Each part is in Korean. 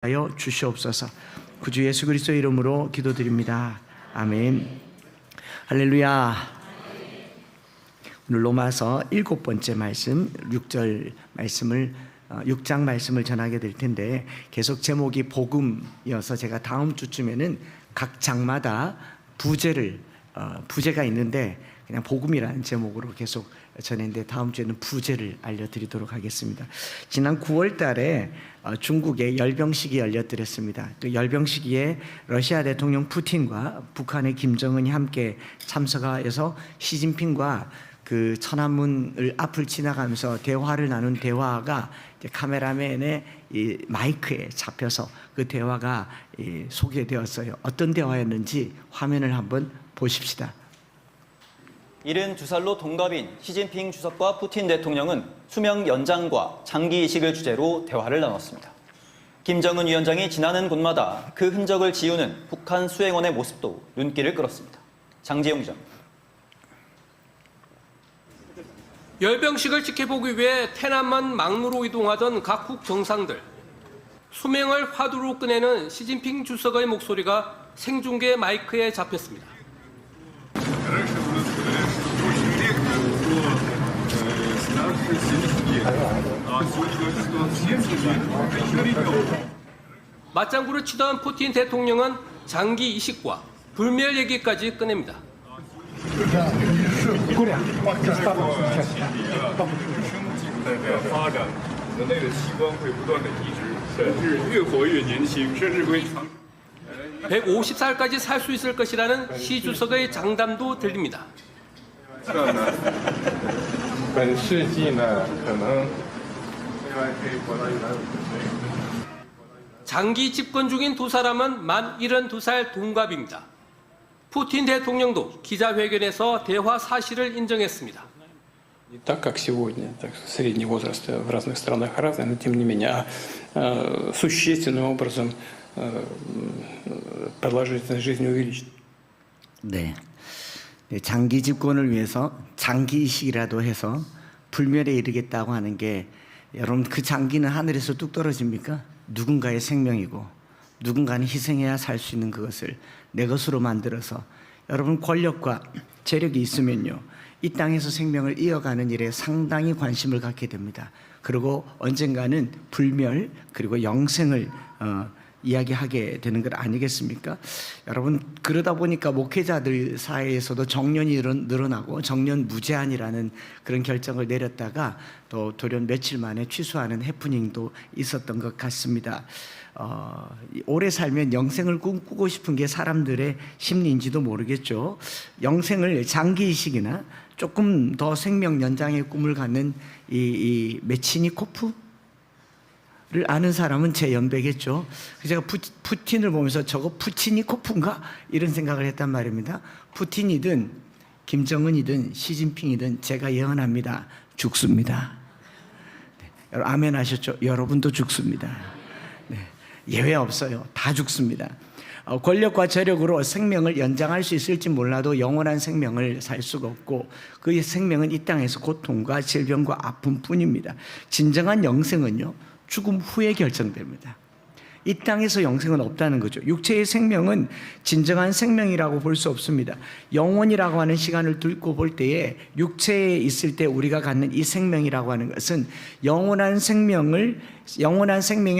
하여 주시옵소서. 구주 예수 그리스도의 이름으로 기도드립니다. 아멘. 할렐루야. 오늘 로마서 7번째 말씀 6절 말씀을 6장 말씀을 전하게 될 텐데, 계속 제목이 복음이어서 제가 다음 주쯤에는 각 장마다 부제가 있는데 그냥 복음이라는 제목으로 계속 전했는데, 다음 주에는 부제를 알려드리도록 하겠습니다. 지난 9월 달에 중국에 열병식이 열렸더랬습니다. 그 열병식에 러시아 대통령 푸틴과 북한의 김정은이 함께 참석해서 시진핑과 그 천안문을 앞을 지나가면서 대화를 나눈 대화가 카메라맨의 이 마이크에 잡혀서 그 대화가 소개되었어요. 어떤 대화였는지 화면을 한번 보십시다. 72살로 동갑인 시진핑 주석과 푸틴 대통령은 수명 연장과 장기 이식을 주제로 대화를 나눴습니다. 김정은 위원장이 지나는 곳마다 그 흔적을 지우는 북한 수행원의 모습도 눈길을 끌었습니다. 장지영 기자입니다. 열병식을 지켜보기 위해 태남만 막루로 이동하던 각국 정상들. 수명을 화두로 꺼내는 시진핑 주석의 목소리가 생중계 마이크에 잡혔습니다. 맞장구를 치던 푸틴 대통령은 장기 이식과 불멸 얘기까지 꺼냅니다. (150살까지) 살 수 있을 것이라는 시 주석의 장담도 들립니다. 장기 집권 중인 두 사람은 만 72살 동갑입니다. 푸틴 대통령도 기자회견에서 대화 사실을 인정했습니다. Не так, как сегодня, так средний возраст в разных странах разный, но тем не менее существенным образом продолжительность жизни увеличена. 네. 장기 집권을 위해서 장기 이식이라도 해서 불멸에 이르겠다고 하는 게, 여러분 그 장기는 하늘에서 뚝 떨어집니까? 누군가의 생명이고 누군가는 희생해야 살 수 있는 그것을 내 것으로 만들어서, 여러분 권력과 재력이 있으면요, 이 땅에서 생명을 이어가는 일에 상당히 관심을 갖게 됩니다. 그리고 언젠가는 불멸 그리고 영생을 이야기하게 되는 것 아니겠습니까? 여러분, 그러다 보니까 목회자들 사이에서도 정년이 늘어나고 정년 무제한이라는 그런 결정을 내렸다가 또 돌연 며칠 만에 취소하는 해프닝도 있었던 것 같습니다. 오래 살면 영생을 꿈꾸고 싶은 게 사람들의 심리인지도 모르겠죠. 영생을 장기 이식이나 조금 더 생명 연장의 꿈을 갖는 이 메치니코프를 아는 사람은 제 연배겠죠. 제가 푸틴을 보면서 저거 푸치니코프인가? 이런 생각을 했단 말입니다. 푸틴이든 김정은이든 시진핑이든 제가 예언합니다. 죽습니다. 네. 여러분 아멘 하셨죠? 여러분도 죽습니다. 네. 예외 없어요. 다 죽습니다. 권력과 재력으로 생명을 연장할 수 있을지 몰라도 영원한 생명을 살 수가 없고, 그 생명은 이 땅에서 고통과 질병과 아픔뿐입니다. 진정한 영생은요, 죽음 후에 결정됩니다. 이 땅에서 영생은 없다는 거죠. 육체의 생명은 진정한 생명이라고 볼 수 없습니다. 영혼이라고 하는 시간을 두고 볼 때에 육체에 있을 때 우리가 갖는 이 생명이라고 하는 것은 영원한 생명의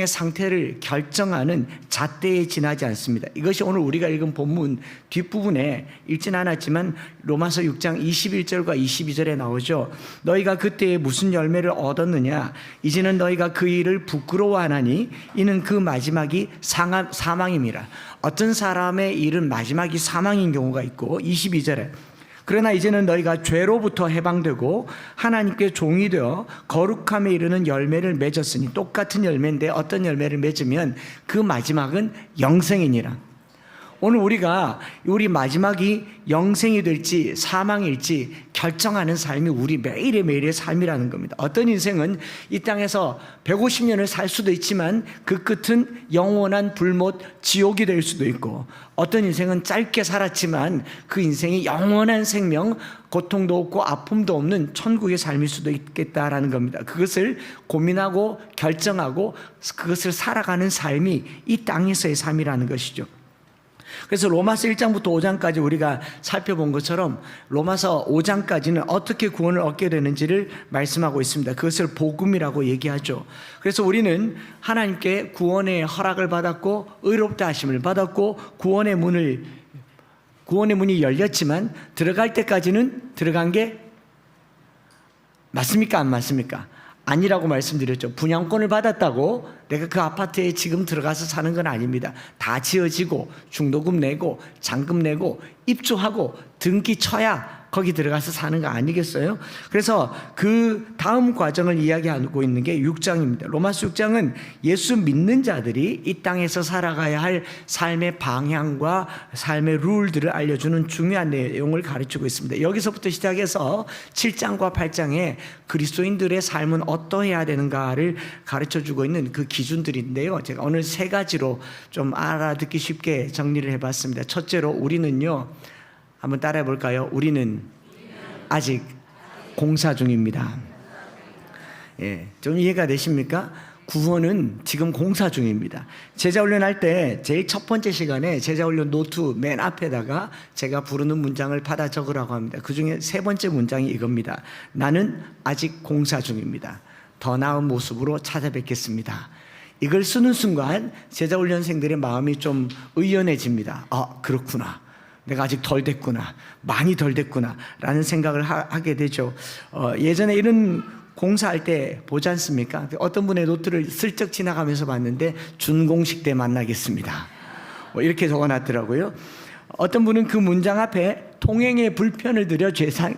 상태를 결정하는 잣대에 지나지 않습니다. 이것이 오늘 우리가 읽은 본문 뒷부분에 읽진 않았지만 로마서 6장 21절과 22절에 나오죠. 너희가 그때에 무슨 열매를 얻었느냐? 이제는 너희가 그 일을 부끄러워하나니 이는 그 마지막이 사망입니다. 어떤 사람의 일은 마지막이 사망인 경우가 있고, 22절에 그러나 이제는 너희가 죄로부터 해방되고 하나님께 종이 되어 거룩함에 이르는 열매를 맺었으니, 똑같은 열매인데 어떤 열매를 맺으면 그 마지막은 영생이니라. 오늘 우리가 우리 마지막이 영생이 될지 사망일지 결정하는 삶이 우리 매일의 삶이라는 겁니다. 어떤 인생은 이 땅에서 150년을 살 수도 있지만 그 끝은 영원한 불못 지옥이 될 수도 있고, 어떤 인생은 짧게 살았지만 그 인생이 영원한 생명, 고통도 없고 아픔도 없는 천국의 삶일 수도 있겠다라는 겁니다. 그것을 고민하고 결정하고 그것을 살아가는 삶이 이 땅에서의 삶이라는 것이죠. 그래서 로마서 1장부터 5장까지 우리가 살펴본 것처럼 로마서 5장까지는 어떻게 구원을 얻게 되는지를 말씀하고 있습니다. 그것을 복음이라고 얘기하죠. 그래서 우리는 하나님께 구원의 허락을 받았고 의롭다 하심을 받았고 구원의 문이 열렸지만 들어갈 때까지는 들어간 게 맞습니까? 안 맞습니까? 아니라고 말씀드렸죠. 분양권을 받았다고 내가 그 아파트에 지금 들어가서 사는 건 아닙니다. 다 지어지고 중도금 내고 잔금 내고 입주하고 등기 쳐야 거기 들어가서 사는 거 아니겠어요? 그래서 그 다음 과정을 이야기하고 있는 게 6장입니다. 로마서 6장은 예수 믿는 자들이 이 땅에서 살아가야 할 삶의 방향과 삶의 룰들을 알려주는 중요한 내용을 가르치고 있습니다. 여기서부터 시작해서 7장과 8장에 그리스도인들의 삶은 어떠해야 되는가를 가르쳐주고 있는 그 기준들인데요. 제가 오늘 세 가지로 좀 알아듣기 쉽게 정리를 해봤습니다. 첫째로 우리는요, 한번 따라해 볼까요? 우리는 아직 공사 중입니다. 예, 좀 이해가 되십니까? 구원은 지금 공사 중입니다. 제자훈련할 때 제일 첫 번째 시간에 제자훈련 노트 맨 앞에다가 제가 부르는 문장을 받아 적으라고 합니다. 그 중에 세 번째 문장이 이겁니다. 나는 아직 공사 중입니다. 더 나은 모습으로 찾아뵙겠습니다. 이걸 쓰는 순간 제자훈련생들의 마음이 좀 의연해집니다. 아, 그렇구나. 내가 아직 덜 됐구나, 많이 덜 됐구나 라는 생각을 하게 되죠. 예전에 이런 공사할 때 보지 않습니까? 어떤 분의 노트를 슬쩍 지나가면서 봤는데 준공식 때 만나겠습니다 이렇게 적어놨더라고요. 어떤 분은 그 문장 앞에 통행에 불편을 드려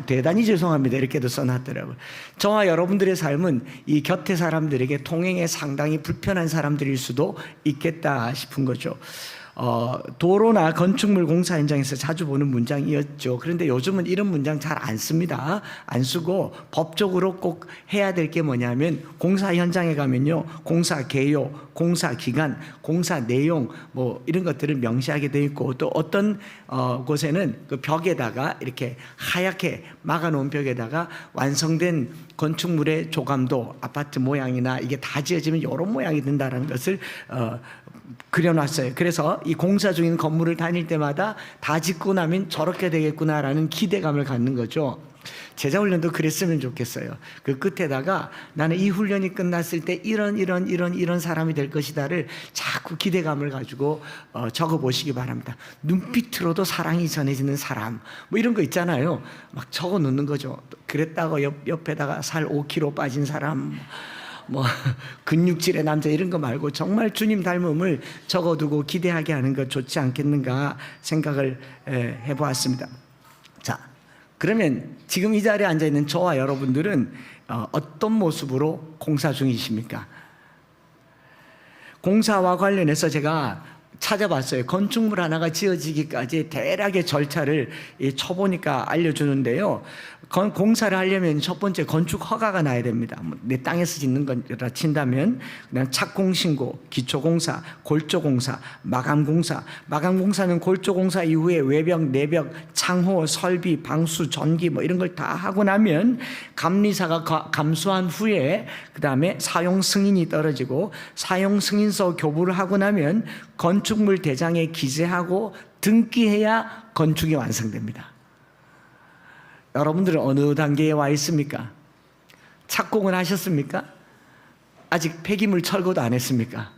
대단히 죄송합니다 이렇게도 써놨더라고요. 저와 여러분들의 삶은 이 곁에 사람들에게 통행에 상당히 불편한 사람들일 수도 있겠다 싶은 거죠. 도로나 건축물 공사 현장에서 자주 보는 문장이었죠. 그런데 요즘은 이런 문장 잘 안 씁니다. 안 쓰고 법적으로 꼭 해야 될 게 뭐냐면 공사 현장에 가면요, 공사 개요, 공사 기간, 공사 내용 뭐 이런 것들을 명시하게 되어 있고, 또 어떤 곳에는 그 벽에다가 이렇게 하얗게 막아놓은 벽에다가 완성된 건축물의 조감도 아파트 모양이나 이게 다 지어지면 이런 모양이 된다는 것을 그려놨어요. 그래서 이 공사 중인 건물을 다닐 때마다 다 짓고 나면 저렇게 되겠구나라는 기대감을 갖는 거죠. 제자훈련도 그랬으면 좋겠어요. 그 끝에다가 나는 이 훈련이 끝났을 때 이런 사람이 될 것이다를 자꾸 기대감을 가지고 적어보시기 바랍니다. 눈빛으로도 사랑이 전해지는 사람 뭐 이런 거 있잖아요. 막 적어 놓는 거죠. 그랬다고 옆에다가 살 5kg 빠진 사람, 뭐 근육질의 남자 이런 거 말고 정말 주님 닮음을 적어두고 기대하게 하는 것 좋지 않겠는가 생각을 해보았습니다. 자, 그러면 지금 이 자리에 앉아있는 저와 여러분들은 어떤 모습으로 공사 중이십니까? 공사와 관련해서 제가 찾아봤어요. 건축물 하나가 지어지기까지 대략의 절차를 쳐보니까 알려주는데요. 공사를 하려면 첫 번째 건축 허가가 나야 됩니다. 내 땅에서 짓는 거라 친다면 그냥 착공신고, 기초공사, 골조공사, 마감공사. 마감공사는 골조공사 이후에 외벽, 내벽, 창호, 설비, 방수, 전기 뭐 이런 걸 다 하고 나면 감리사가 감수한 후에 그 다음에 사용 승인이 떨어지고 사용 승인서 교부를 하고 나면 건축물 대장에 기재하고 등기해야 건축이 완성됩니다. 여러분들은 어느 단계에 와 있습니까? 착공을 하셨습니까? 아직 폐기물 철거도 안 했습니까?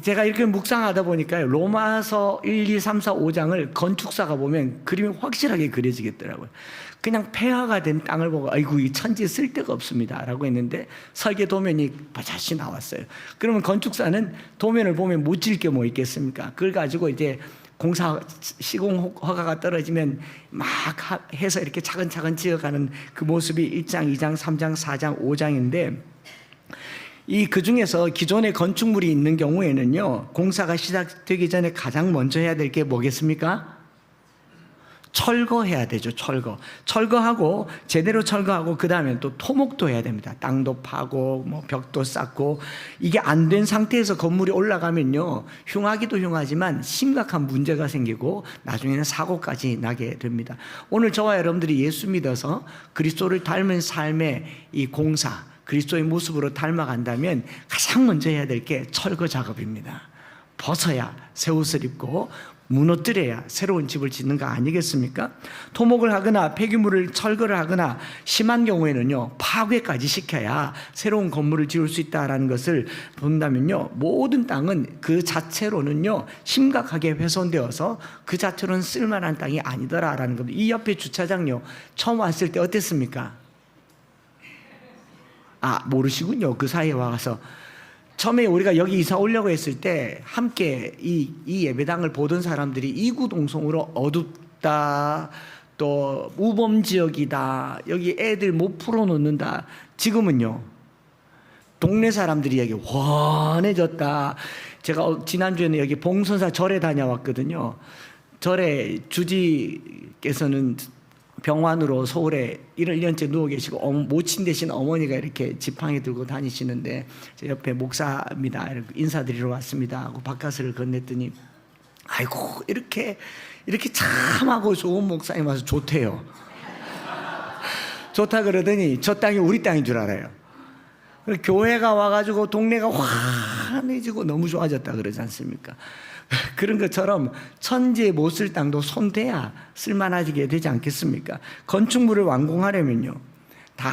제가 이렇게 묵상하다 보니까 로마서 1, 2, 3, 4, 5장을 건축사가 보면 그림이 확실하게 그려지겠더라고요. 그냥 폐허가 된 땅을 보고 아이고 이 천지에 쓸데가 없습니다 라고 했는데 설계 도면이 바자시 나왔어요. 그러면 건축사는 도면을 보면 못 지을 게 뭐 있겠습니까? 그걸 가지고 이제 공사 시공 허가가 떨어지면 막 해서 이렇게 차근차근 지어가는 그 모습이 1장, 2장, 3장, 4장, 5장인데 그 중에서 기존의 건축물이 있는 경우에는요, 공사가 시작되기 전에 가장 먼저 해야 될 게 뭐겠습니까? 철거해야 되죠. 철거하고 제대로 철거하고 그 다음에 또 토목도 해야 됩니다. 땅도 파고 뭐 벽도 쌓고. 이게 안 된 상태에서 건물이 올라가면요, 흉하기도 흉하지만 심각한 문제가 생기고 나중에는 사고까지 나게 됩니다. 오늘 저와 여러분들이 예수 믿어서 그리스도를 닮은 삶의 이 공사, 그리스도의 모습으로 닮아간다면 가장 먼저 해야 될 게 철거 작업입니다. 벗어야 새 옷을 입고 무너뜨려야 새로운 집을 짓는 거 아니겠습니까? 토목을 하거나 폐기물을 철거를 하거나 심한 경우에는요, 파괴까지 시켜야 새로운 건물을 지을 수 있다는 것을 본다면요, 모든 땅은 그 자체로는요 심각하게 훼손되어서 그 자체로는 쓸만한 땅이 아니더라라는 겁니다. 이 옆에 주차장요, 처음 왔을 때 어땠습니까? 모르시군요. 그 사이에 와서 처음에 우리가 여기 이사 오려고 했을 때 함께 이 예배당을 보던 사람들이 이구동성으로 어둡다, 또 우범지역이다, 여기 애들 못 풀어놓는다. 지금은요, 동네 사람들이 여기 환해졌다. 제가 지난주에는 여기 봉선사 절에 다녀왔거든요. 절에 주지께서는 병환으로 서울에 1년째 누워 계시고 모친 대신 어머니가 이렇게 지팡이 들고 다니시는데, 제 옆에 목사입니다, 이렇게 인사드리러 왔습니다 하고 바깥을 건넸더니, 아이고 이렇게 참하고 좋은 목사님 와서 좋대요. 좋다 그러더니 저 땅이 우리 땅인 줄 알아요. 교회가 와가지고 동네가 환해지고 너무 좋아졌다 그러지 않습니까? 그런 것처럼 천지의 못 쓸 땅도 손대야 쓸만하게 되지 않겠습니까? 건축물을 완공하려면요, 다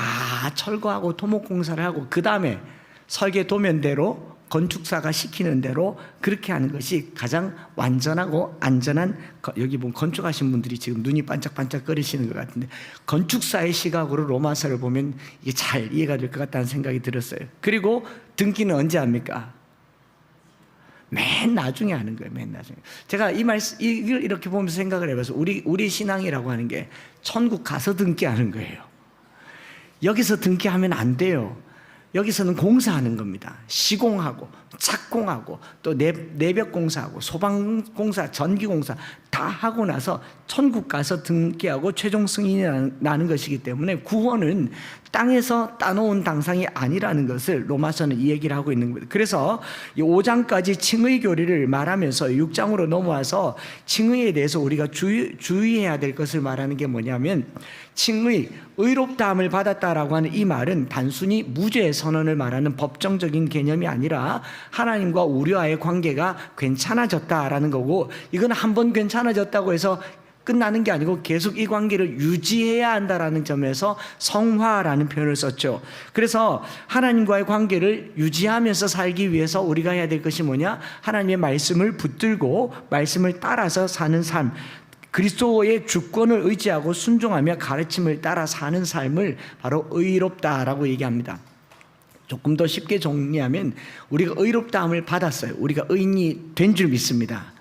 철거하고 토목공사를 하고 그 다음에 설계 도면대로 건축사가 시키는 대로 그렇게 하는 것이 가장 완전하고 안전한, 여기 보면 건축하신 분들이 지금 눈이 반짝반짝 거리시는 것 같은데, 건축사의 시각으로 로마서를 보면 이게 잘 이해가 될 것 같다는 생각이 들었어요. 그리고 등기는 언제 합니까? 맨 나중에 하는 거예요. 맨 나중에. 제가 이걸 이렇게 보면서 생각을 해봐서 우리 신앙이라고 하는 게 천국 가서 등기하는 거예요. 여기서 등기하면 안 돼요. 여기서는 공사하는 겁니다. 시공하고 착공하고 또 내벽 공사하고 소방 공사, 전기 공사 다 하고 나서 천국 가서 등기하고 최종 승인이 나는 것이기 때문에 구원은 땅에서 따놓은 당상이 아니라는 것을 로마서는 이 얘기를 하고 있는 겁니다. 그래서 이 5장까지 칭의 교리를 말하면서 6장으로 넘어와서 칭의에 대해서 우리가 주의해야 될 것을 말하는 게 뭐냐면, 칭의, 의롭다함을 받았다라고 하는 이 말은 단순히 무죄 선언을 말하는 법정적인 개념이 아니라 하나님과 우리와의 관계가 괜찮아졌다라는 거고, 이건 한번 괜찮아졌다고 해서 끝나는 게 아니고 계속 이 관계를 유지해야 한다라는 점에서 성화라는 표현을 썼죠. 그래서 하나님과의 관계를 유지하면서 살기 위해서 우리가 해야 될 것이 뭐냐? 하나님의 말씀을 붙들고 말씀을 따라서 사는 삶, 그리스도의 주권을 의지하고 순종하며 가르침을 따라 사는 삶을 바로 의롭다라고 얘기합니다. 조금 더 쉽게 정리하면, 우리가 의롭다함을 받았어요. 우리가 의인이 된 줄 믿습니다.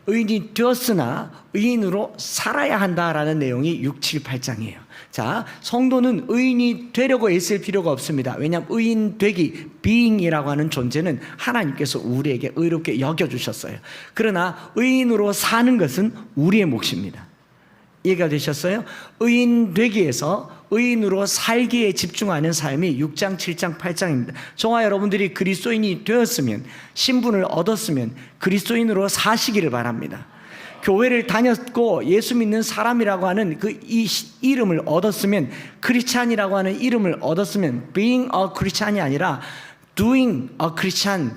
의인이 되었으나 의인으로 살아야 한다라는 내용이 6, 7, 8장이에요. 자, 성도는 의인이 되려고 애쓸 필요가 없습니다. 왜냐하면 의인 되기, being이라고 하는 존재는 하나님께서 우리에게 의롭게 여겨주셨어요. 그러나 의인으로 사는 것은 우리의 몫입니다. 이해가 되셨어요? 의인 되기 위해서 의인으로 살기에 집중하는 삶이 6장, 7장, 8장입니다. 저와 여러분들이 그리스도인이 되었으면, 신분을 얻었으면 그리스도인으로 사시기를 바랍니다. 교회를 다녔고 예수 믿는 사람이라고 하는 이 이름을 얻었으면, 크리스찬이라고 하는 이름을 얻었으면, being a Christian이 아니라 doing a Christian,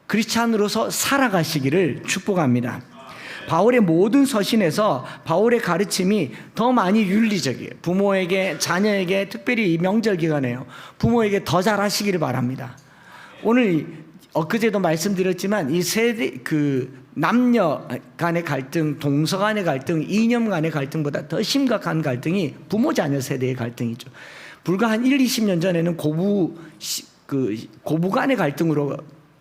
크리스찬으로서 살아가시기를 축복합니다. 바울의 모든 서신에서 바울의 가르침이 더 많이 윤리적이에요. 부모에게, 자녀에게, 특별히 이 명절 기간에요, 부모에게 더 잘하시기를 바랍니다. 오늘 엊그제도 말씀드렸지만 이 세대, 남녀 간의 갈등, 동서 간의 갈등, 이념 간의 갈등보다 더 심각한 갈등이 부모 자녀 세대의 갈등이죠. 불과 한 1, 20년 전에는 고부 간의 갈등으로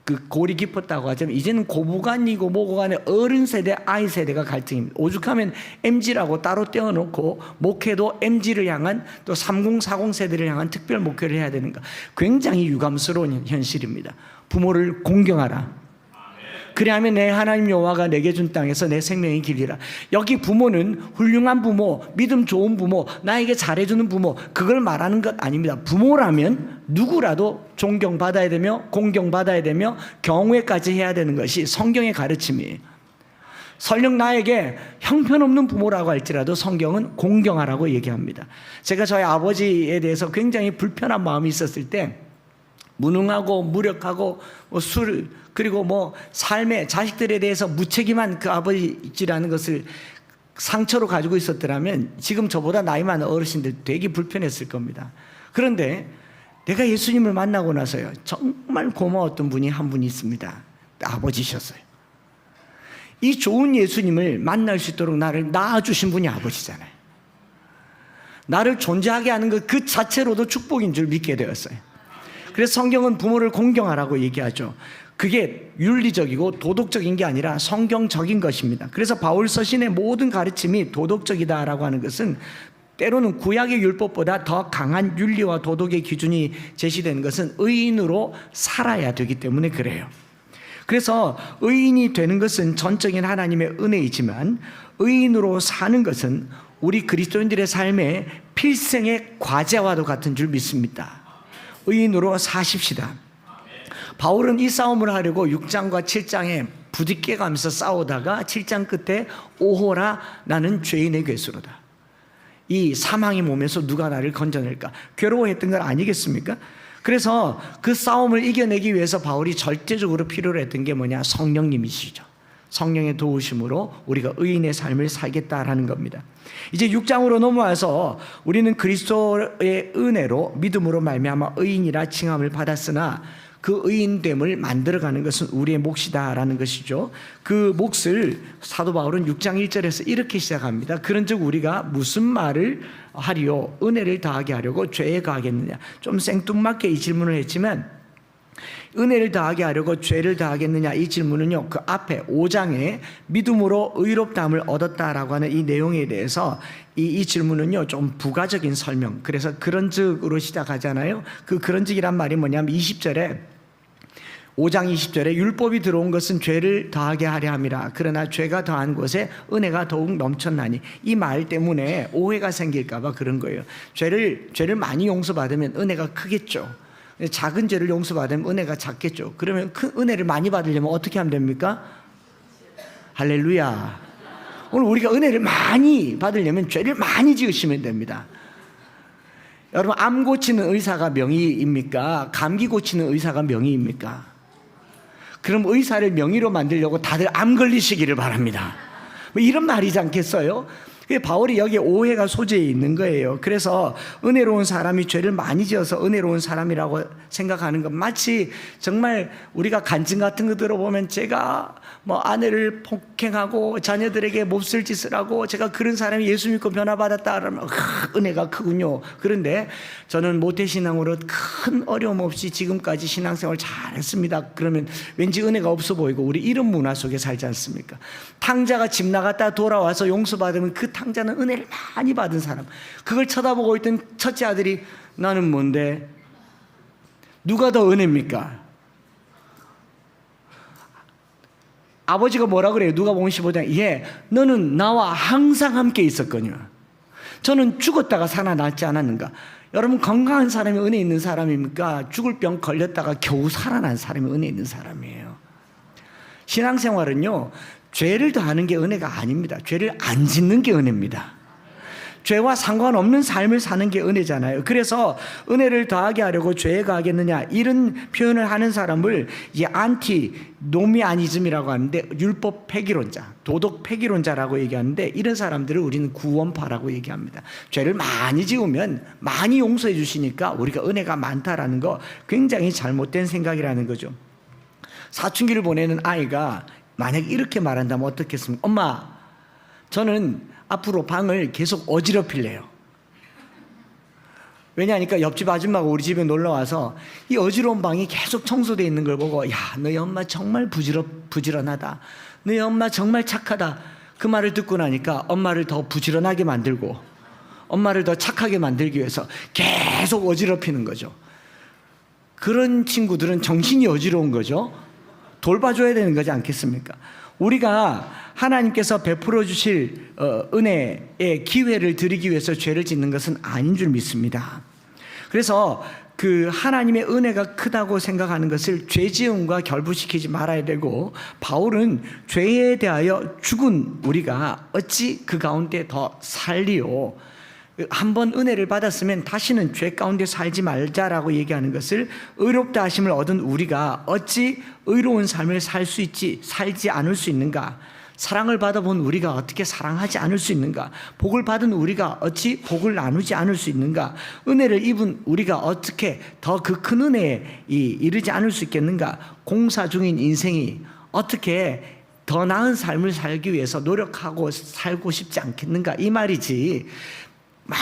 그 골이 깊었다고 하자면 이제는 고부간이고 뭐고 간에 어른 세대, 아이 세대가 갈등입니다. 오죽하면 MZ라고 따로 떼어놓고 목회도 MZ를 향한 또 30, 40 세대를 향한 특별 목회를 해야 되는가. 굉장히 유감스러운 현실입니다. 부모를 공경하라. 그래야면 내 하나님 여호와가 내게 준 땅에서 내 생명이 길리라. 여기 부모는 훌륭한 부모, 믿음 좋은 부모, 나에게 잘해주는 부모, 그걸 말하는 것 아닙니다. 부모라면 누구라도 존경받아야 되며 공경받아야 되며 경외까지 해야 되는 것이 성경의 가르침이에요. 설령 나에게 형편없는 부모라고 할지라도 성경은 공경하라고 얘기합니다. 제가 저희 아버지에 대해서 굉장히 불편한 마음이 있었을 때 무능하고 무력하고 술 그리고 삶의 자식들에 대해서 무책임한 그 아버지라는 것을 상처로 가지고 있었더라면 지금 저보다 나이 많은 어르신들 되게 불편했을 겁니다. 그런데 내가 예수님을 만나고 나서요, 정말 고마웠던 분이 한 분이 있습니다. 아버지셨어요. 이 좋은 예수님을 만날 수 있도록 나를 낳아주신 분이 아버지잖아요. 나를 존재하게 하는 것 그 자체로도 축복인 줄 믿게 되었어요. 그래서 성경은 부모를 공경하라고 얘기하죠. 그게 윤리적이고 도덕적인 게 아니라 성경적인 것입니다. 그래서 바울 서신의 모든 가르침이 도덕적이다라고 하는 것은 때로는 구약의 율법보다 더 강한 윤리와 도덕의 기준이 제시되는 것은 의인으로 살아야 되기 때문에 그래요. 그래서 의인이 되는 것은 전적인 하나님의 은혜이지만 의인으로 사는 것은 우리 그리스도인들의 삶의 필생의 과제와도 같은 줄 믿습니다. 의인으로 사십시다. 바울은 이 싸움을 하려고 6장과 7장에 부딪혀 가면서 싸우다가 7장 끝에 오호라 나는 죄인의 괴수로다. 이 사망의 몸에서 누가 나를 건져낼까? 괴로워했던 건 아니겠습니까? 그래서 그 싸움을 이겨내기 위해서 바울이 절대적으로 필요로 했던 게 뭐냐? 성령님이시죠. 성령의 도우심으로 우리가 의인의 삶을 살겠다라는 겁니다. 이제 6장으로 넘어와서 우리는 그리스도의 은혜로 믿음으로 말미암아 의인이라 칭함을 받았으나 그 의인됨을 만들어가는 것은 우리의 몫이다라는 것이죠. 그 몫을 사도 바울은 6장 1절에서 이렇게 시작합니다. 그런즉 우리가 무슨 말을 하리요? 은혜를 더하게 하려고 죄에 가하겠느냐? 좀 생뚱맞게 이 질문을 했지만 은혜를 더하게 하려고 죄를 더하겠느냐? 이 질문은요, 그 앞에 5장에 믿음으로 의롭다함을 얻었다라고 하는 이 내용에 대해서 이 질문은요 좀 부가적인 설명. 그래서 그런즉으로 시작하잖아요. 그 그런즉이란 말이 뭐냐면 20절에 5장 20절에 율법이 들어온 것은 죄를 더하게 하려 함이라. 그러나 죄가 더한 곳에 은혜가 더욱 넘쳤나니. 이 말 때문에 오해가 생길까 봐 그런 거예요. 죄를 많이 용서받으면 은혜가 크겠죠. 작은 죄를 용서받으면 은혜가 작겠죠. 그러면 큰 은혜를 많이 받으려면 어떻게 하면 됩니까? 할렐루야. 오늘 우리가 은혜를 많이 받으려면 죄를 많이 지으시면 됩니다. 여러분, 암 고치는 의사가 명의입니까? 감기 고치는 의사가 명의입니까? 그럼 의사를 명의로 만들려고 다들 암 걸리시기를 바랍니다. 뭐 이런 말이지 않겠어요? 바울이 여기에 오해가 소재에 있는 거예요. 그래서 은혜로운 사람이 죄를 많이 지어서 은혜로운 사람이라고 생각하는 건 마치 정말 우리가 간증 같은 거 들어보면 제가 아내를 폭행하고 자녀들에게 몹쓸 짓을 하고 제가 그런 사람이 예수 믿고 변화받았다 그러면 은혜가 크군요. 그런데 저는 모태신앙으로 큰 어려움 없이 지금까지 신앙생활 잘했습니다. 그러면 왠지 은혜가 없어 보이고 우리 이런 문화 속에 살지 않습니까? 탕자가 집 나갔다 돌아와서 용서받으면 그 탕자는 은혜를 많이 받은 사람. 그걸 쳐다보고 있던 첫째 아들이 나는 뭔데? 누가 더 은혜입니까? 아버지가 뭐라 그래요? 누가복음 15장. 예, 너는 나와 항상 함께 있었거니와. 저는 죽었다가 살아났지 않았는가? 여러분, 건강한 사람이 은혜 있는 사람입니까? 죽을 병 걸렸다가 겨우 살아난 사람이 은혜 있는 사람이에요. 신앙생활은요, 죄를 더하는 게 은혜가 아닙니다. 죄를 안 짓는 게 은혜입니다. 죄와 상관없는 삶을 사는 게 은혜잖아요. 그래서 은혜를 더하게 하려고 죄에 가하겠느냐, 이런 표현을 하는 사람을 이 안티노미아니즘이라고 하는데, 율법 폐기론자, 도덕 폐기론자라고 얘기하는데, 이런 사람들을 우리는 구원파라고 얘기합니다. 죄를 많이 지으면 많이 용서해 주시니까 우리가 은혜가 많다라는 거 굉장히 잘못된 생각이라는 거죠. 사춘기를 보내는 아이가 만약 이렇게 말한다면 어떻겠습니까? 엄마, 저는 앞으로 방을 계속 어지럽힐래요. 왜냐하니까 옆집 아줌마가 우리 집에 놀러 와서 이 어지러운 방이 계속 청소되어 있는 걸 보고, 야, 너희 엄마 정말 부지런하다. 너희 엄마 정말 착하다. 그 말을 듣고 나니까 엄마를 더 부지런하게 만들고 엄마를 더 착하게 만들기 위해서 계속 어지럽히는 거죠. 그런 친구들은 정신이 어지러운 거죠. 돌봐줘야 되는 거지 않겠습니까? 우리가 하나님께서 베풀어 주실 은혜의 기회를 드리기 위해서 죄를 짓는 것은 아닌 줄 믿습니다. 그래서 그 하나님의 은혜가 크다고 생각하는 것을 죄지음과 결부시키지 말아야 되고, 바울은 죄에 대하여 죽은 우리가 어찌 그 가운데 더 살리요, 한번 은혜를 받았으면 다시는 죄 가운데 살지 말자라고 얘기하는 것을, 의롭다 하심을 얻은 우리가 어찌 의로운 삶을 살지 않을 수 있는가, 사랑을 받아본 우리가 어떻게 사랑하지 않을 수 있는가, 복을 받은 우리가 어찌 복을 나누지 않을 수 있는가, 은혜를 입은 우리가 어떻게 더 그 큰 은혜에 이르지 않을 수 있겠는가, 공사 중인 인생이 어떻게 더 나은 삶을 살기 위해서 노력하고 살고 싶지 않겠는가, 이 말이지. 막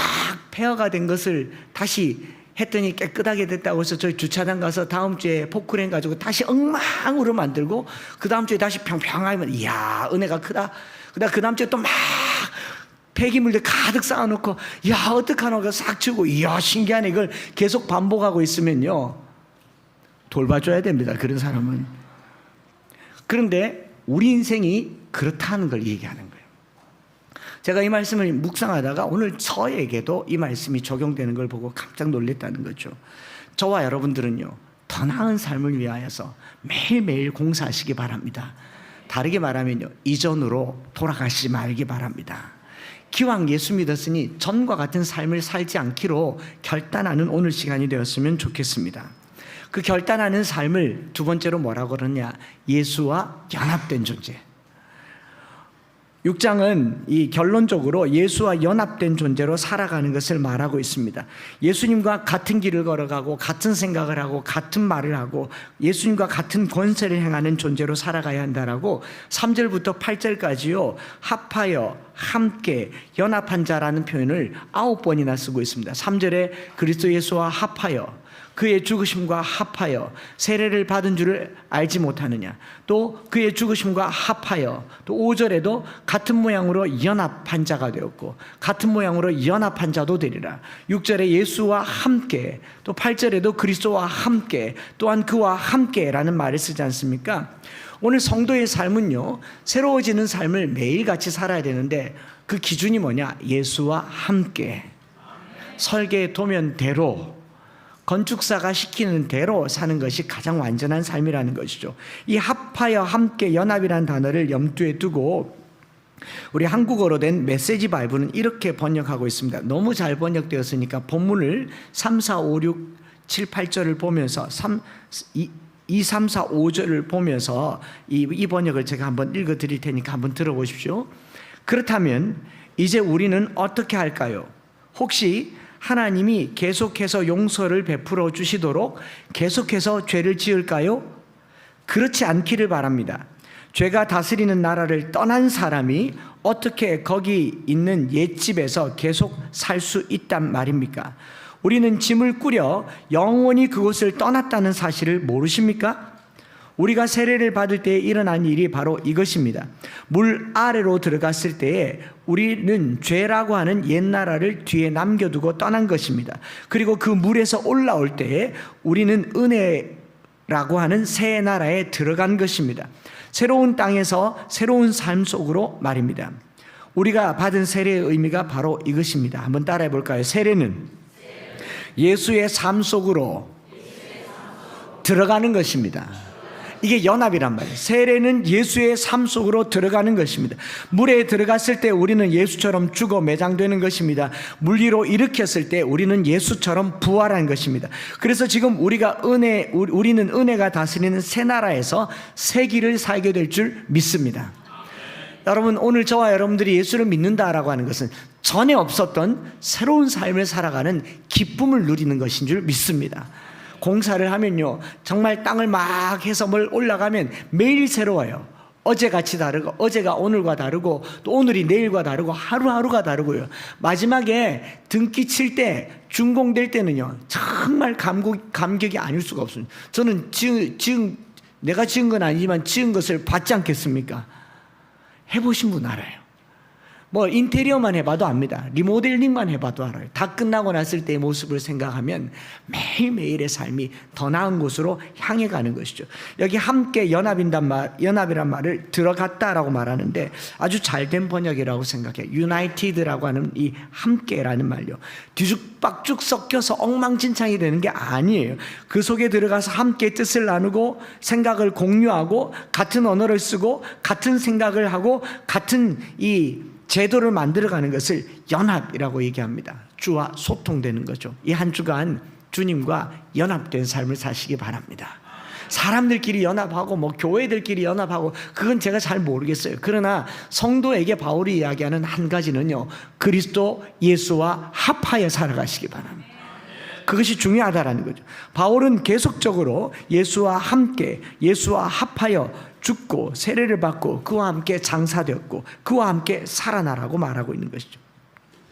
폐허가 된 것을 다시 했더니 깨끗하게 됐다고 해서 저희 주차장 가서 다음 주에 포크레인 가지고 다시 엉망으로 만들고 그 다음 주에 다시 평평하면, 이야, 은혜가 크다. 그 다음 주에 또 막 폐기물들 가득 쌓아놓고, 야, 어떡하노, 싹 치우고, 이야, 신기하네. 이걸 계속 반복하고 있으면요, 돌봐줘야 됩니다, 그런 사람은. 그런데 우리 인생이 그렇다는 걸 얘기하는 거예요. 제가 이 말씀을 묵상하다가 오늘 저에게도 이 말씀이 적용되는 걸 보고 깜짝 놀랐다는 거죠. 저와 여러분들은요, 더 나은 삶을 위하여서 매일매일 공사하시기 바랍니다. 다르게 말하면요, 이전으로 돌아가시지 말기 바랍니다. 기왕 예수 믿었으니 전과 같은 삶을 살지 않기로 결단하는 오늘 시간이 되었으면 좋겠습니다. 그 결단하는 삶을 두 번째로 뭐라고 그러냐, 예수와 연합된 존재. 6장은 이 결론적으로 예수와 연합된 존재로 살아가는 것을 말하고 있습니다. 예수님과 같은 길을 걸어가고 같은 생각을 하고 같은 말을 하고 예수님과 같은 권세를 행하는 존재로 살아가야 한다라고 3절부터 8절까지요, 합하여, 함께, 연합한 자라는 표현을 9번이나 쓰고 있습니다. 3절에 그리스도 예수와 합하여, 그의 죽으심과 합하여 세례를 받은 줄을 알지 못하느냐, 또 그의 죽으심과 합하여, 또 5절에도 같은 모양으로 연합한 자가 되었고 같은 모양으로 연합한 자도 되리라. 6절에 예수와 함께, 또 8절에도 그리스도와 함께, 또한 그와 함께라는 말을 쓰지 않습니까? 오늘 성도의 삶은요, 새로워지는 삶을 매일같이 살아야 되는데 그 기준이 뭐냐, 예수와 함께, 설계 도면대로, 건축사가 시키는 대로 사는 것이 가장 완전한 삶이라는 것이죠. 이 합하여, 함께, 연합이라는 단어를 염두에 두고 우리 한국어로 된 메시지 바이블은 이렇게 번역하고 있습니다. 너무 잘 번역되었으니까 본문을 3, 4, 5, 6, 7, 8절을 보면서 2, 3, 4, 5절을 보면서 이 번역을 제가 한번 읽어드릴 테니까 한번 들어보십시오. 그렇다면 이제 우리는 어떻게 할까요? 혹시 하나님이 계속해서 용서를 베풀어 주시도록 계속해서 죄를 지을까요? 그렇지 않기를 바랍니다. 죄가 다스리는 나라를 떠난 사람이 어떻게 거기 있는 옛집에서 계속 살 수 있단 말입니까? 우리는 짐을 꾸려 영원히 그곳을 떠났다는 사실을 모르십니까? 우리가 세례를 받을 때에 일어난 일이 바로 이것입니다. 물 아래로 들어갔을 때에 우리는 죄라고 하는 옛 나라를 뒤에 남겨두고 떠난 것입니다. 그리고 그 물에서 올라올 때에 우리는 은혜라고 하는 새 나라에 들어간 것입니다. 새로운 땅에서 새로운 삶 속으로 말입니다. 우리가 받은 세례의 의미가 바로 이것입니다. 한번 따라해 볼까요? 세례는 예수의 삶 속으로 들어가는 것입니다. 이게 연합이란 말이에요. 세례는 예수의 삶 속으로 들어가는 것입니다. 물에 들어갔을 때 우리는 예수처럼 죽어 매장되는 것입니다. 물 위로 일으켰을 때 우리는 예수처럼 부활한 것입니다. 그래서 지금 우리는 은혜가 다스리는 새 나라에서 새 길을 살게 될 줄 믿습니다. 여러분, 오늘 저와 여러분들이 예수를 믿는다라고 하는 것은 전에 없었던 새로운 삶을 살아가는 기쁨을 누리는 것인 줄 믿습니다. 공사를 하면요, 정말 땅을 막 해서 뭘 올라가면 매일 새로워요. 어제같이 다르고 어제가 오늘과 다르고 또 오늘이 내일과 다르고 하루하루가 다르고요. 마지막에 등기 칠 때 준공될 때는요 정말 감격이 아닐 수가 없습니다. 저는 내가 지은 건 아니지만 지은 것을 받지 않겠습니까? 해보신 분 알아요. 뭐 인테리어만 해봐도 압니다. 리모델링만 해봐도 알아요. 다 끝나고 났을 때의 모습을 생각하면 매일매일의 삶이 더 나은 곳으로 향해 가는 것이죠. 여기 함께 연합이란 말을 들어갔다라고 말하는데 아주 잘된 번역이라고 생각해요. United라고 하는 이 함께라는 말요. 뒤죽박죽 섞여서 엉망진창이 되는 게 아니에요. 그 속에 들어가서 함께 뜻을 나누고 생각을 공유하고 같은 언어를 쓰고 같은 생각을 하고 같은 이 제도를 만들어가는 것을 연합이라고 얘기합니다. 주와 소통되는 거죠. 이 한 주간 주님과 연합된 삶을 사시기 바랍니다. 사람들끼리 연합하고 뭐 교회들끼리 연합하고 그건 제가 잘 모르겠어요. 그러나 성도에게 바울이 이야기하는 한 가지는요, 그리스도 예수와 합하여 살아가시기 바랍니다. 그것이 중요하다라는 거죠. 바울은 계속적으로 예수와 함께, 예수와 합하여 죽고 세례를 받고 그와 함께 장사되었고 그와 함께 살아나라고 말하고 있는 것이죠.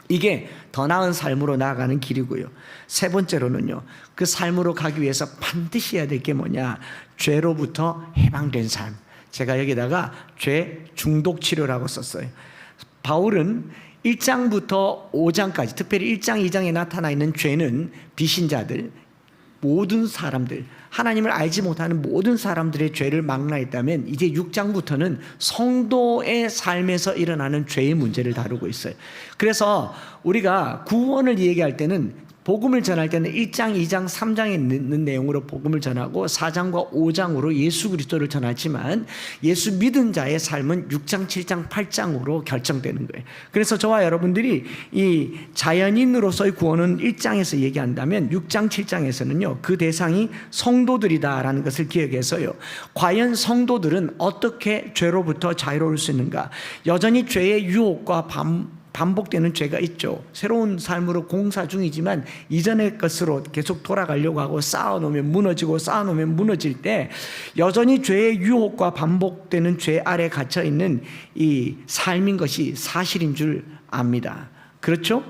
이게 더 나은 삶으로 나아가는 길이고요. 세 번째로는요, 그 삶으로 가기 위해서 반드시 해야 될 게 뭐냐? 죄로부터 해방된 삶. 제가 여기다가 죄 중독 치료라고 썼어요. 바울은 1장부터 5장까지, 특별히 1장, 2장에 나타나 있는 죄는 비신자들, 모든 사람들, 하나님을 알지 못하는 모든 사람들의 죄를 망라했다면 이제 6장부터는 성도의 삶에서 일어나는 죄의 문제를 다루고 있어요. 그래서 우리가 구원을 얘기할 때는 복음을 전할 때는 1장, 2장, 3장에 있는 내용으로 복음을 전하고 4장과 5장으로 예수 그리스도를 전하지만 예수 믿은 자의 삶은 6장, 7장, 8장으로 결정되는 거예요. 그래서 저와 여러분들이 이 자연인으로서의 구원은 1장에서 얘기한다면 6장, 7장에서는요 그 대상이 성도들이다라는 것을 기억해서요, 과연 성도들은 어떻게 죄로부터 자유로울 수 있는가? 여전히 죄의 유혹과 반복되는 죄가 있죠. 새로운 삶으로 공사 중이지만 이전의 것으로 계속 돌아가려고 하고 쌓아놓으면 무너지고 쌓아놓으면 무너질 때 여전히 죄의 유혹과 반복되는 죄 아래 갇혀있는 이 삶인 것이 사실인 줄 압니다. 그렇죠?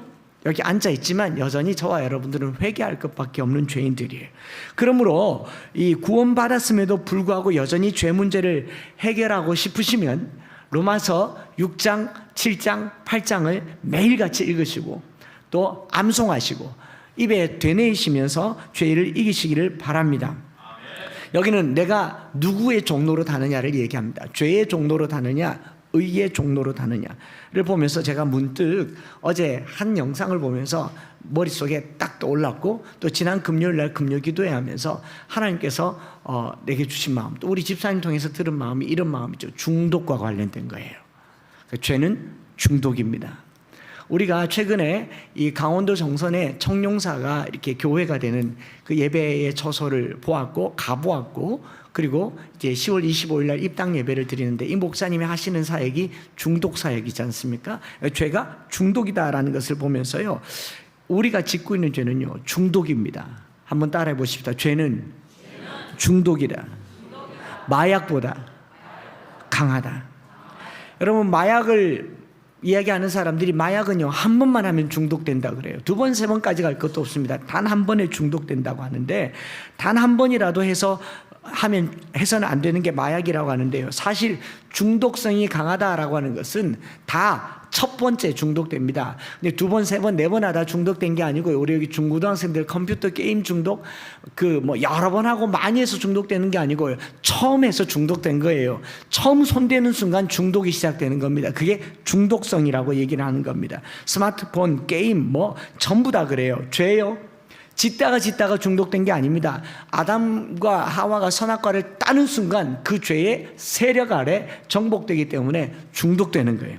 여기 앉아있지만 여전히 저와 여러분들은 회개할 것밖에 없는 죄인들이에요. 그러므로 이 구원받았음에도 불구하고 여전히 죄 문제를 해결하고 싶으시면 로마서 6장, 7장, 8장을 매일같이 읽으시고 또 암송하시고 입에 되뇌이시면서 죄를 이기시기를 바랍니다. 여기는 내가 누구의 종로로 다느냐를 얘기합니다. 죄의 종로로 다느냐, 의의 종로로 다느냐를 보면서 제가 문득 어제 한 영상을 보면서 머릿속에 딱 떠올랐고 또 지난 금요일날 금요기도회 하면서 하나님께서 내게 주신 마음, 또 우리 집사님 통해서 들은 마음이 이런 마음이죠. 중독과 관련된 거예요. 죄는 중독입니다. 우리가 최근에 이 강원도 정선에 청룡사가 이렇게 교회가 되는 그 예배의 처소를 보았고 가보았고, 그리고 이제 10월 25일 날 입당 예배를 드리는데 이 목사님이 하시는 사역이 중독 사역이지 않습니까? 죄가 중독이다라는 것을 보면서요, 우리가 짓고 있는 죄는요 중독입니다. 한번 따라해 보십시다. 죄는 중독이다. 마약보다 강하다. 여러분, 마약을 이야기하는 사람들이 마약은요 한 번만 하면 중독된다 그래요. 두 번, 세 번까지 갈 것도 없습니다. 단 한 번에 중독된다고 하는데, 단 한 번이라도 해서는 안 되는 게 마약이라고 하는데요, 사실 중독성이 강하다라고 하는 것은 다 첫 번째 중독됩니다. 근데 두 번, 세 번, 네 번 하다 중독된 게 아니고요. 우리 여기 중고등학생들 컴퓨터 게임 중독 여러 번 하고 많이 해서 중독되는 게 아니고요. 처음 해서 중독된 거예요. 처음 손대는 순간 중독이 시작되는 겁니다. 그게 중독성이라고 얘기를 하는 겁니다. 스마트폰, 게임 전부 다 그래요. 죄요. 짓다가 중독된 게 아닙니다. 아담과 하와가 선악과를 따는 순간 그 죄의 세력 아래 정복되기 때문에 중독되는 거예요.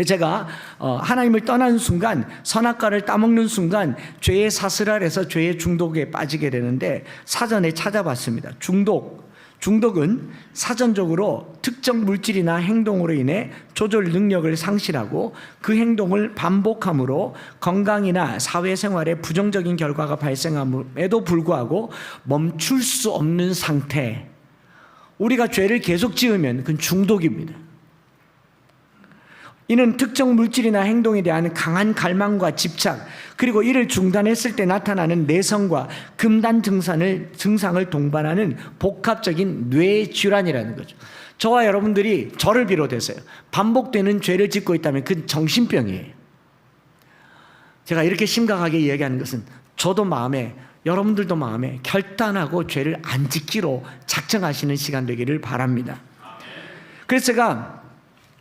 제가 하나님을 떠나는 순간, 선악과를 따먹는 순간 죄의 사슬 아래서 죄의 중독에 빠지게 되는데 사전에 찾아봤습니다. 중독은 사전적으로 특정 물질이나 행동으로 인해 조절 능력을 상실하고 그 행동을 반복함으로 건강이나 사회생활에 부정적인 결과가 발생함에도 불구하고 멈출 수 없는 상태. 우리가 죄를 계속 지으면 그건 중독입니다. 이는 특정 물질이나 행동에 대한 강한 갈망과 집착, 그리고 이를 중단했을 때 나타나는 내성과 금단 증상을 동반하는 복합적인 뇌 질환이라는 거죠. 저와 여러분들이 저를 비롯해서요, 반복되는 죄를 짓고 있다면 그건 정신병이에요. 제가 이렇게 심각하게 이야기하는 것은 저도 마음에, 여러분들도 마음에 결단하고 죄를 안 짓기로 작정하시는 시간 되기를 바랍니다. 그래서 제가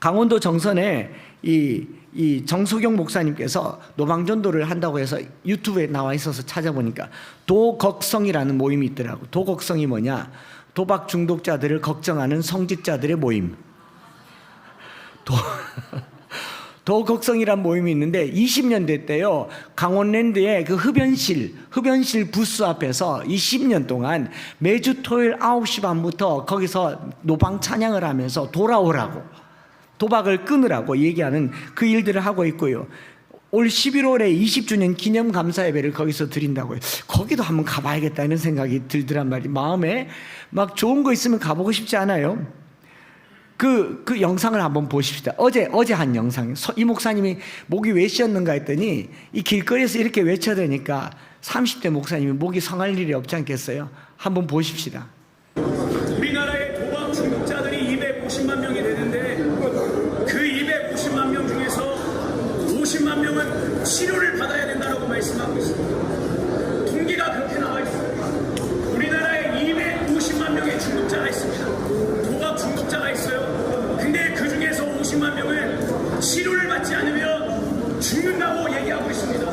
강원도 정선에 이 정소경 목사님께서 노방전도를 한다고 해서 유튜브에 나와 있어서 찾아보니까 도걱성이라는 모임이 있더라고. 도걱성이 뭐냐? 도박 중독자들을 걱정하는 성직자들의 모임. 도걱성이란 모임이 있는데 20년대 때요, 강원랜드의 그 흡연실 부스 앞에서 20년 동안 매주 토요일 9시 반부터 거기서 노방 찬양을 하면서 돌아오라고, 도박을 끊으라고 얘기하는 그 일들을 하고 있고요. 올 11월에 20주년 기념 감사 예배를 거기서 드린다고요. 거기도 한번 가봐야겠다 이런 생각이 들더란 말이에요. 마음에 막 좋은 거 있으면 가보고 싶지 않아요? 그 영상을 한번 보십시다. 어제 한 영상. 이 목사님이 목이 왜 쉬었는가 했더니 이 길거리에서 이렇게 외쳐대니까 30대 목사님이 목이 성할 일이 없지 않겠어요? 한번 보십시다. 우리나라의 도박 중독자들이 250만 명이 되는데 그 250만 명 중에서 50만 명은 치료를 받아야 된다고 말씀하고 있습니다. 통계가 그렇게 나와 있습니다. 우리나라에 250만 명의 중독자가 있습니다. 도박 중독자가 있어요. 근데 그 중에서 50만 명은 치료를 받지 않으면 죽는다고 얘기하고 있습니다.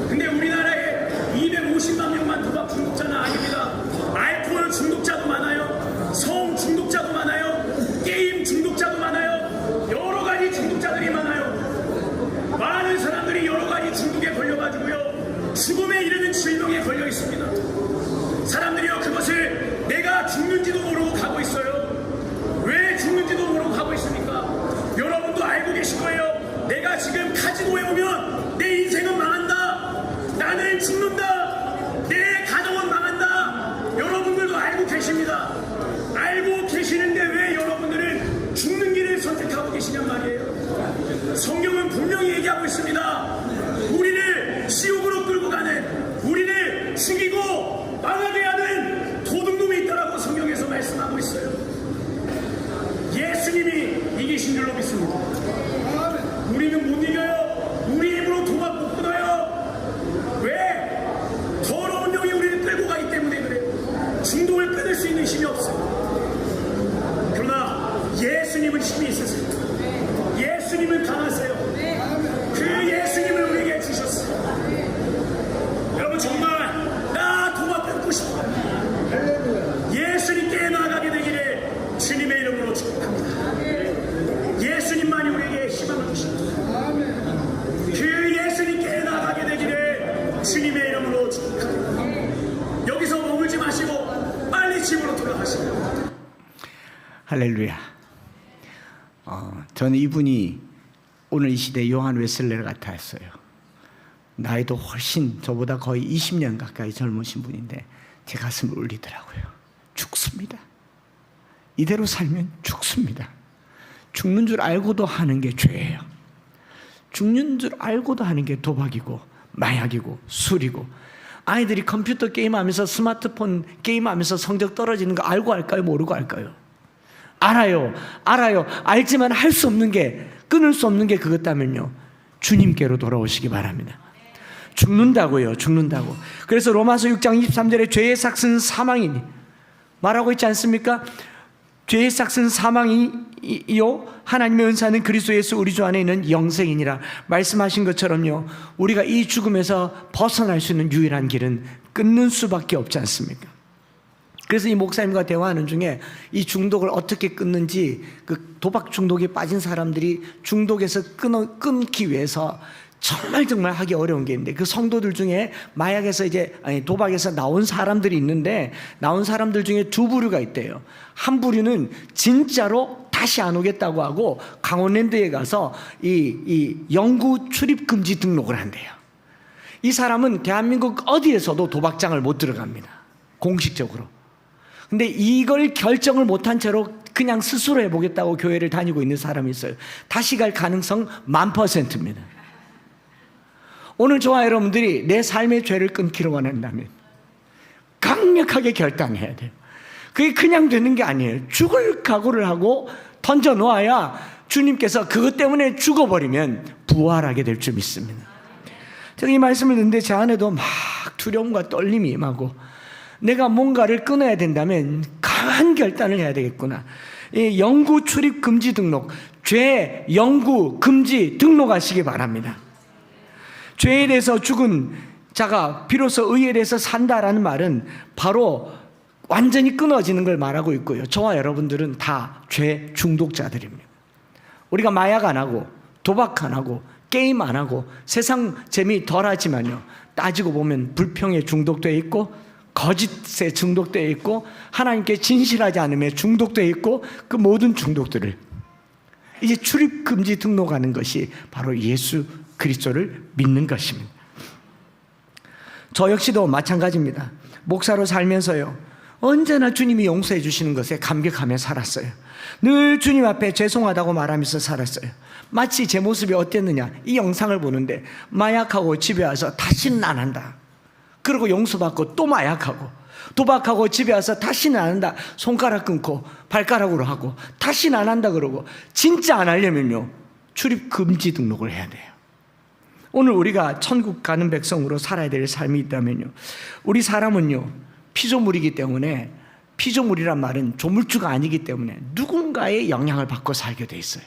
근데 우리나라에 250만 명만 도박 중독자는 아닙니다. 알코올 중독자도 많아요. 성 중독자도 많아요. 게임 중독자도 많아요. 여러 가지 중독자들이 많아요. 많은 사람들이 여러 가지 중독에 걸려가지고요, 죽음에 이르는 질병에 걸려 있습니다. 사람들이요, 그것을 내가 죽는지도 모르고 가고 있어요. 왜 죽는지도 모르고 가고 있습니까? 여러분도 알고 계실 거예요. 내가 지금 카지노에 오면 내 인생은 망한다. 나는 죽는다. 내 가정은 망한다. 여러분들도 알고 계십니다. 알고 계시는데 왜 여러분들은 죽는 길을 선택하고 계시냔 말이에요. 성경은 분명히 얘기하고 있습니다. 우리를 지옥으로 끌고 가는, 우리를 죽이고 망하게 하는 도둑놈이 있다라고 성경에서 말씀하고 있어요. 예수님이 이기신 줄로 믿습니다. 우리는 못 이겨요. 우리 힘으로 도박 못 끊어요. 왜? 더러운 영이 우리를 끌고 가기 때문에 그래요. 중독을 끊을 수 있는 힘이 없어요. 그러나 예수님은 힘이 있으세요. 예수님은 강하세요. 그 예수님을 우리에게 주셨어요. 여러분, 정말 나 도박 끊고 싶어요. 예수님께 나아가게 되기를 주님의 이름으로 축복합니다. 예수님만이 우리에게 희망을 주십니다. 그 예수님께 나아가게 되기를 주님의 이름으로 축복합니다. 여기서 머물지 마시고 빨리 집으로 돌아가십니다. 할렐루야. 저는 이분이 오늘 이 시대 요한 웨슬레 같았어요. 나이도 훨씬 저보다 거의 20년 가까이 젊으신 분인데 제 가슴을 울리더라고요. 죽습니다. 이대로 살면 죽습니다. 죽는 줄 알고도 하는 게 죄예요. 죽는 줄 알고도 하는 게 도박이고 마약이고 술이고, 아이들이 컴퓨터 게임하면서 스마트폰 게임하면서 성적 떨어지는 거 알고 할까요? 모르고 할까요? 알아요. 알지만 할 수 없는 게, 끊을 수 없는 게 그것다면요, 주님께로 돌아오시기 바랍니다. 죽는다고요. 죽는다고. 그래서 로마서 6장 23절에 죄의 삭은 사망이니 말하고 있지 않습니까? 죄의 삭은 사망이요 하나님의 은사는 그리스도 예수 우리 주 안에 있는 영생이니라 말씀하신 것처럼요, 우리가 이 죽음에서 벗어날 수 있는 유일한 길은 끊는 수밖에 없지 않습니까? 그래서 이 목사님과 대화하는 중에 이 중독을 어떻게 끊는지, 그 도박 중독에 빠진 사람들이 중독에서 끊기 위해서 정말 하기 어려운 게 있는데, 그 성도들 중에 마약에서 도박에서 나온 사람들이 있는데, 나온 사람들 중에 두 부류가 있대요. 한 부류는 진짜로 다시 안 오겠다고 하고 강원랜드에 가서 이 영구 출입 금지 등록을 한대요. 이 사람은 대한민국 어디에서도 도박장을 못 들어갑니다. 공식적으로. 근데 이걸 결정을 못한 채로 그냥 스스로 해보겠다고 교회를 다니고 있는 사람이 있어요. 다시 갈 가능성 1000%입니다. 오늘 저와 여러분들이 내 삶의 죄를 끊기를 원한다면 강력하게 결단해야 돼요. 그게 그냥 되는 게 아니에요. 죽을 각오를 하고 던져 놓아야 주님께서 그것 때문에 죽어버리면 부활하게 될 줄 믿습니다. 제가 이 말씀을 듣는데 제 안에도 막 두려움과 떨림이 임하고, 내가 뭔가를 끊어야 된다면 강한 결단을 해야 되겠구나. 이 영구 출입 금지 등록, 죄 영구 금지 등록하시기 바랍니다. 죄에 대해서 죽은 자가 비로소 의에 대해서 산다라는 말은 바로 완전히 끊어지는 걸 말하고 있고요. 저와 여러분들은 다 죄 중독자들입니다. 우리가 마약 안 하고 도박 안 하고 게임 안 하고 세상 재미 덜 하지만요, 따지고 보면 불평에 중독되어 있고 거짓에 중독되어 있고 하나님께 진실하지 않음에 중독되어 있고, 그 모든 중독들을 이제 출입금지 등록하는 것이 바로 예수 그리스도를 믿는 것입니다. 저 역시도 마찬가지입니다. 목사로 살면서요, 언제나 주님이 용서해 주시는 것에 감격하며 살았어요. 늘 주님 앞에 죄송하다고 말하면서 살았어요. 마치 제 모습이 어땠느냐, 이 영상을 보는데 마약하고 집에 와서 다시는 안 한다, 그리고 용서받고 또 마약하고 도박하고 집에 와서 다시는 안 한다, 손가락 끊고 발가락으로 하고 다시는 안 한다 그러고, 진짜 안 하려면요 출입 금지 등록을 해야 돼요. 오늘 우리가 천국 가는 백성으로 살아야 될 삶이 있다면요, 우리 사람은요 피조물이기 때문에, 피조물이란 말은 조물주가 아니기 때문에 누군가의 영향을 받고 살게 돼 있어요.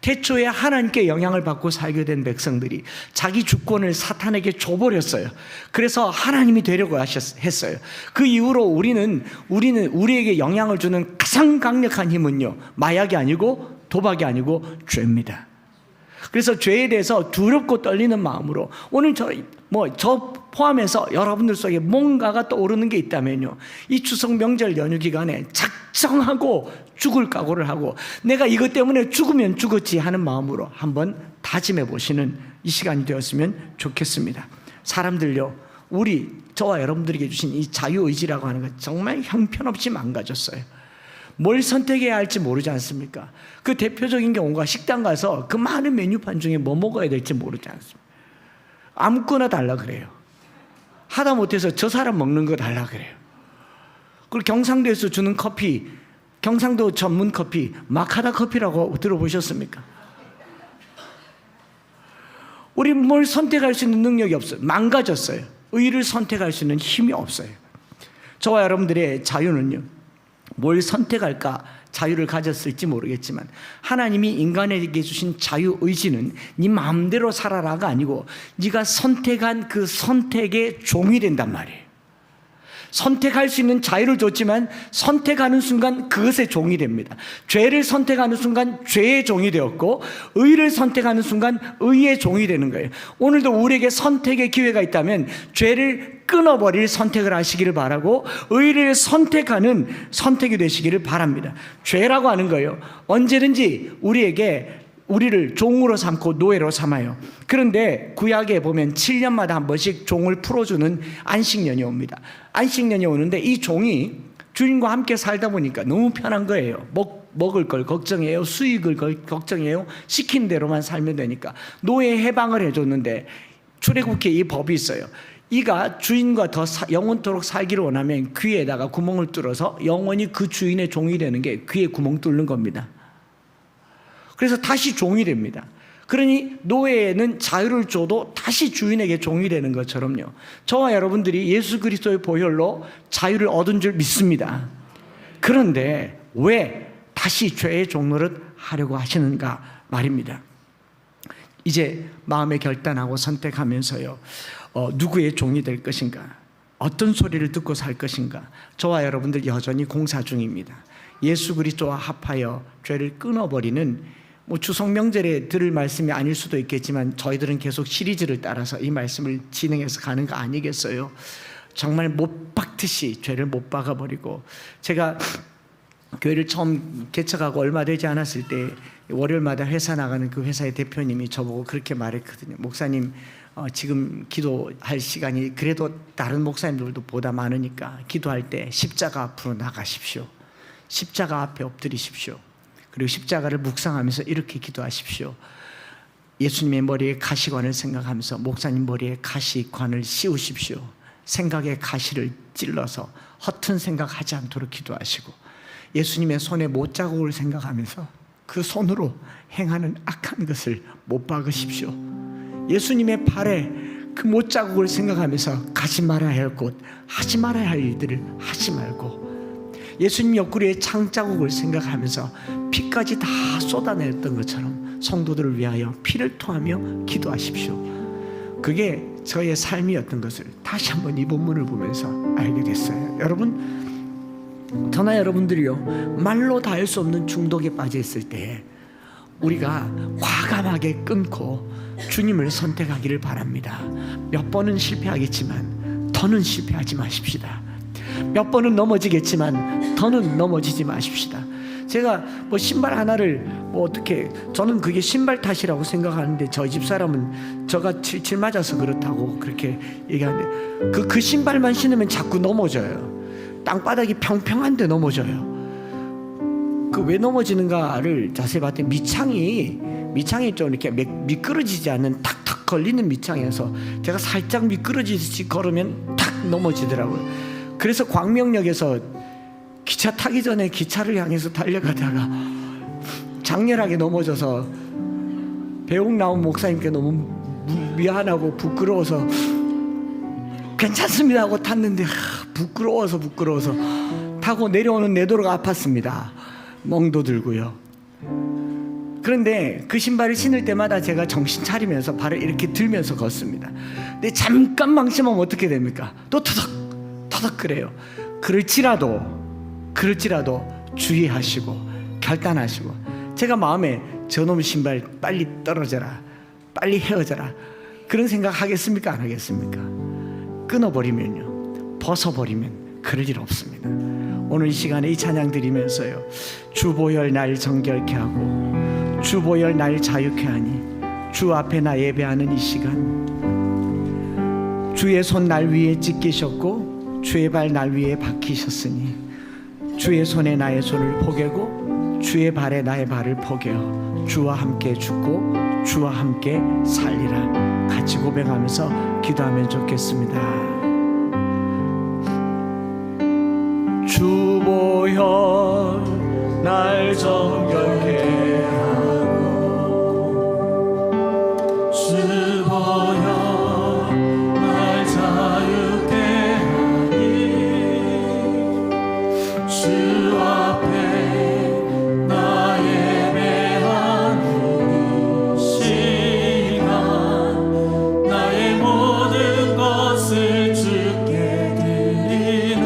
태초에 하나님께 영향을 받고 살게 된 백성들이 자기 주권을 사탄에게 줘버렸어요. 그래서 하나님이 되려고 했어요. 그 이후로 우리는 우리에게 영향을 주는 가장 강력한 힘은요, 마약이 아니고 도박이 아니고 죄입니다. 그래서 죄에 대해서 두렵고 떨리는 마음으로, 오늘 저 포함해서 여러분들 속에 뭔가가 떠오르는 게 있다면요, 이 추석 명절 연휴 기간에 작정하고 죽을 각오를 하고 내가 이것 때문에 죽으면 죽었지 하는 마음으로 한번 다짐해 보시는 이 시간이 되었으면 좋겠습니다. 사람들요, 저와 여러분들에게 주신 이 자유의지라고 하는 것 정말 형편없이 망가졌어요. 뭘 선택해야 할지 모르지 않습니까? 그 대표적인 경우가 식당 가서 그 많은 메뉴판 중에 뭐 먹어야 될지 모르지 않습니까? 아무거나 달라 그래요. 하다못해서 저 사람 먹는 거 달라 그래요. 그리고 경상도에서 주는 커피, 경상도 전문 커피 마카다 커피라고 들어보셨습니까? 우리 뭘 선택할 수 있는 능력이 없어요. 망가졌어요. 의를 선택할 수 있는 힘이 없어요. 저와 여러분들의 자유는요, 뭘 선택할까 자유를 가졌을지 모르겠지만 하나님이 인간에게 주신 자유의지는 네 마음대로 살아라가 아니고 네가 선택한 그 선택의 종이 된단 말이에요. 선택할 수 있는 자유를 줬지만 선택하는 순간 그것의 종이 됩니다. 죄를 선택하는 순간 죄의 종이 되었고, 의를 선택하는 순간 의의 종이 되는 거예요. 오늘도 우리에게 선택의 기회가 있다면 죄를 끊어버릴 선택을 하시기를 바라고, 의를 선택하는 선택이 되시기를 바랍니다. 죄라고 하는 거예요, 언제든지 우리를 종으로 삼고 노예로 삼아요. 그런데 구약에 보면 7년마다 한 번씩 종을 풀어주는 안식년이 옵니다. 안식년이 오는데 이 종이 주인과 함께 살다 보니까 너무 편한 거예요. 먹을 걸 걱정해요, 수익을 걱정해요, 시킨 대로만 살면 되니까 노예 해방을 해줬는데, 출애굽기에 이 법이 있어요. 이가 주인과 더 영원토록 살기를 원하면 귀에다가 구멍을 뚫어서 영원히 그 주인의 종이 되는 게 귀에 구멍 뚫는 겁니다. 그래서 다시 종이 됩니다. 그러니 노예는 자유를 줘도 다시 주인에게 종이 되는 것처럼요, 저와 여러분들이 예수 그리스도의 보혈로 자유를 얻은 줄 믿습니다. 그런데 왜 다시 죄의 종노릇 하려고 하시는가 말입니다. 이제 마음에 결단하고 선택하면서요, 누구의 종이 될 것인가, 어떤 소리를 듣고 살 것인가, 저와 여러분들 여전히 공사 중입니다. 예수 그리스도와 합하여 죄를 끊어버리는, 추석 명절에 들을 말씀이 아닐 수도 있겠지만 저희들은 계속 시리즈를 따라서 이 말씀을 진행해서 가는 거 아니겠어요? 정말 못 박듯이 죄를 못 박아버리고, 제가 교회를 처음 개척하고 얼마 되지 않았을 때 월요일마다 회사 나가는 그 회사의 대표님이 저보고 그렇게 말했거든요. 목사님, 지금 기도할 시간이 그래도 다른 목사님들도 보다 많으니까 기도할 때 십자가 앞으로 나가십시오. 십자가 앞에 엎드리십시오. 그리고 십자가를 묵상하면서 이렇게 기도하십시오. 예수님의 머리에 가시관을 생각하면서 목사님 머리에 가시관을 씌우십시오. 생각의 가시를 찔러서 허튼 생각하지 않도록 기도하시고, 예수님의 손에 못자국을 생각하면서 그 손으로 행하는 악한 것을 못 박으십시오. 예수님의 발에 그 못자국을 생각하면서 가지 말아야 할 곳, 하지 말아야 할 일들을 하지 말고, 예수님 옆구리에 창자국을 생각하면서 피까지 다 쏟아냈던 것처럼 성도들을 위하여 피를 토하며 기도하십시오. 그게 저의 삶이었던 것을 다시 한번 이 본문을 보면서 알게 됐어요. 여러분, 저나 여러분들이요, 말로 다 할 수 없는 중독에 빠져 있을 때 우리가 과감하게 끊고 주님을 선택하기를 바랍니다. 몇 번은 실패하겠지만 더는 실패하지 마십시다. 몇 번은 넘어지겠지만 더는 넘어지지 마십시다. 제가 뭐 신발 하나를 뭐 어떻게, 저는 그게 신발 탓이라고 생각하는데 저희 집 사람은 저가 칠 맞아서 그렇다고 그렇게 얘기하는데, 그 신발만 신으면 자꾸 넘어져요. 땅바닥이 평평한데 넘어져요. 그 왜 넘어지는가를 자세히 봤더니 밑창이 좀 이렇게 미끄러지지 않는 탁탁 걸리는 밑창이어서 제가 살짝 미끄러지듯이 걸으면 탁 넘어지더라고요. 그래서 광명역에서 기차 타기 전에 기차를 향해서 달려가다가 장렬하게 넘어져서 배웅 나온 목사님께 너무 미안하고 부끄러워서 괜찮습니다 하고 탔는데, 부끄러워서 타고 내려오는 내도로가 아팠습니다. 멍도 들고요. 그런데 그 신발을 신을 때마다 제가 정신 차리면서 발을 이렇게 들면서 걷습니다. 근데 잠깐 망치면 어떻게 됩니까? 또 터덕 그래요. 그럴지라도 주의하시고 결단하시고, 제가 마음에 저놈 신발 빨리 떨어져라, 빨리 헤어져라, 그런 생각 하겠습니까? 안 하겠습니까? 끊어버리면요, 벗어버리면 그럴 일 없습니다. 오늘 이 시간에 이 찬양 드리면서요, 주보혈 날 정결케 하고 주보혈 날 자유케 하니 주 앞에 나 예배하는 이 시간, 주의 손 날 위에 찢기셨고 주의 발 날 위에 박히셨으니 주의 손에 나의 손을 포개고 주의 발에 나의 발을 포개어 주와 함께 죽고 주와 함께 살리라. 같이 고백하면서 기도하면 좋겠습니다. 주보혈 날 정결케 하고 주보혈 날 자유케 하니 주 앞에 나 예배하는 이 시간, 나의 모든 것을 주께 드리네.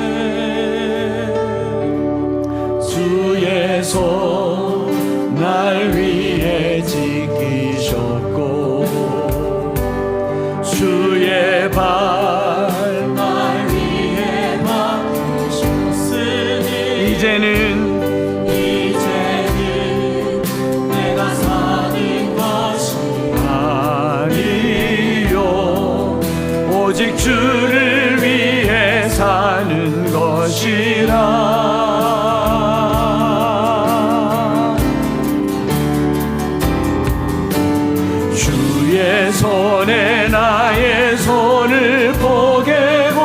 주의 손 날 위에 지키셨고 주의 발 날 위에 박히셨으니 이제는 내가 사는 것이 아니요 오직 주를 위해 사는 것이라. 주의 손에 나의 손을 포개고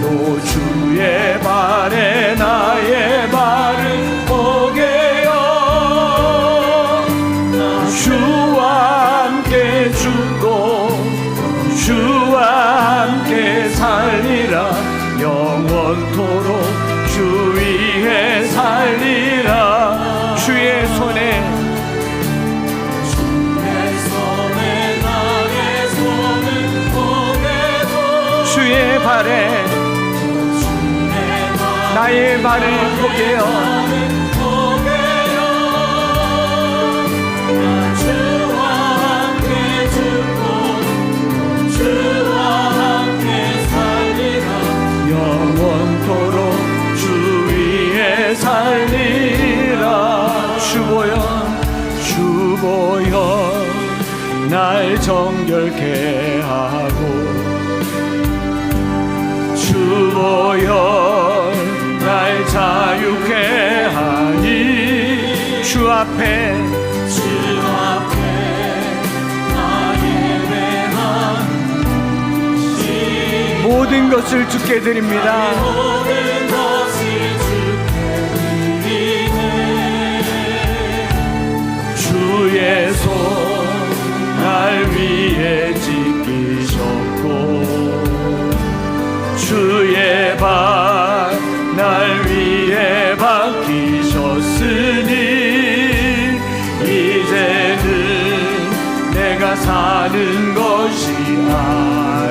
또 주의 발에 나의 발을 포개어 주와 함께 죽고 주와 함께 살리라. 영원토록 주 위에 살리라. 주의 손에 주의 발에 나의 발을 포개어 주와 함께 죽고 주와 함께 살리라. 영원토록 주 위에 주보여 날 정결케 하고 주보여 날 자유케 하니 주 앞에 나 예배하니 모든 것을 주께 드립니다. 주의 손 날 위에 지키셨고 주의 발 날 위에 박히셨으니 이제는 내가 사는 것이